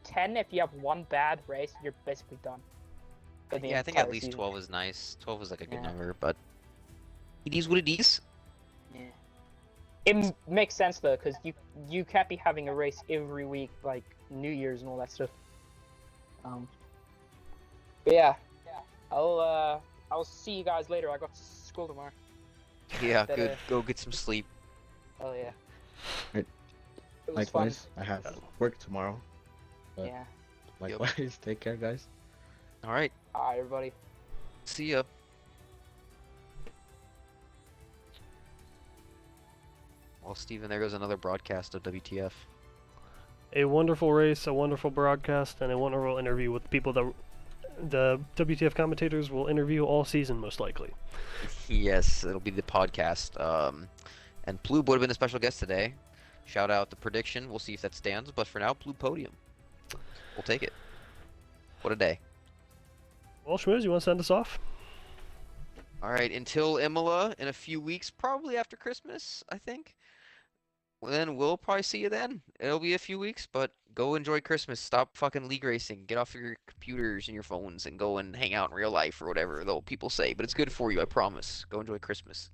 10, if you have one bad race, you're basically done. For the Yeah, I think at entire least season. 12 is nice. 12 is like a good Yeah. number, but it is what it is. Yeah. It makes sense though, cause you can't be having a race every week like New Year's and all that stuff. But yeah, I'll see you guys later. I got school tomorrow. Yeah, That, good. Go get some sleep. Oh yeah. Right. It was fun. Likewise, I have work tomorrow. But Yeah. likewise, take care, guys. All right. Alright, everybody. See ya. Well, Steven, there goes another broadcast of WTF. A wonderful race, a wonderful broadcast, and a wonderful interview with people that the WTF commentators will interview all season, most likely. Yes, it'll be the podcast. And Ploob would have been a special guest today. Shout out the prediction. We'll see if that stands. But for now, Ploob podium. We'll take it. What a day. Well, Schmooze, you want to send us off? All right, until Imola in a few weeks, probably after Christmas, I think. Well, then we'll probably see you then. It'll be a few weeks, but go enjoy Christmas. Stop fucking league racing. Get off your computers and your phones and go and hang out in real life or whatever though people say. But it's good for you, I promise. Go enjoy Christmas.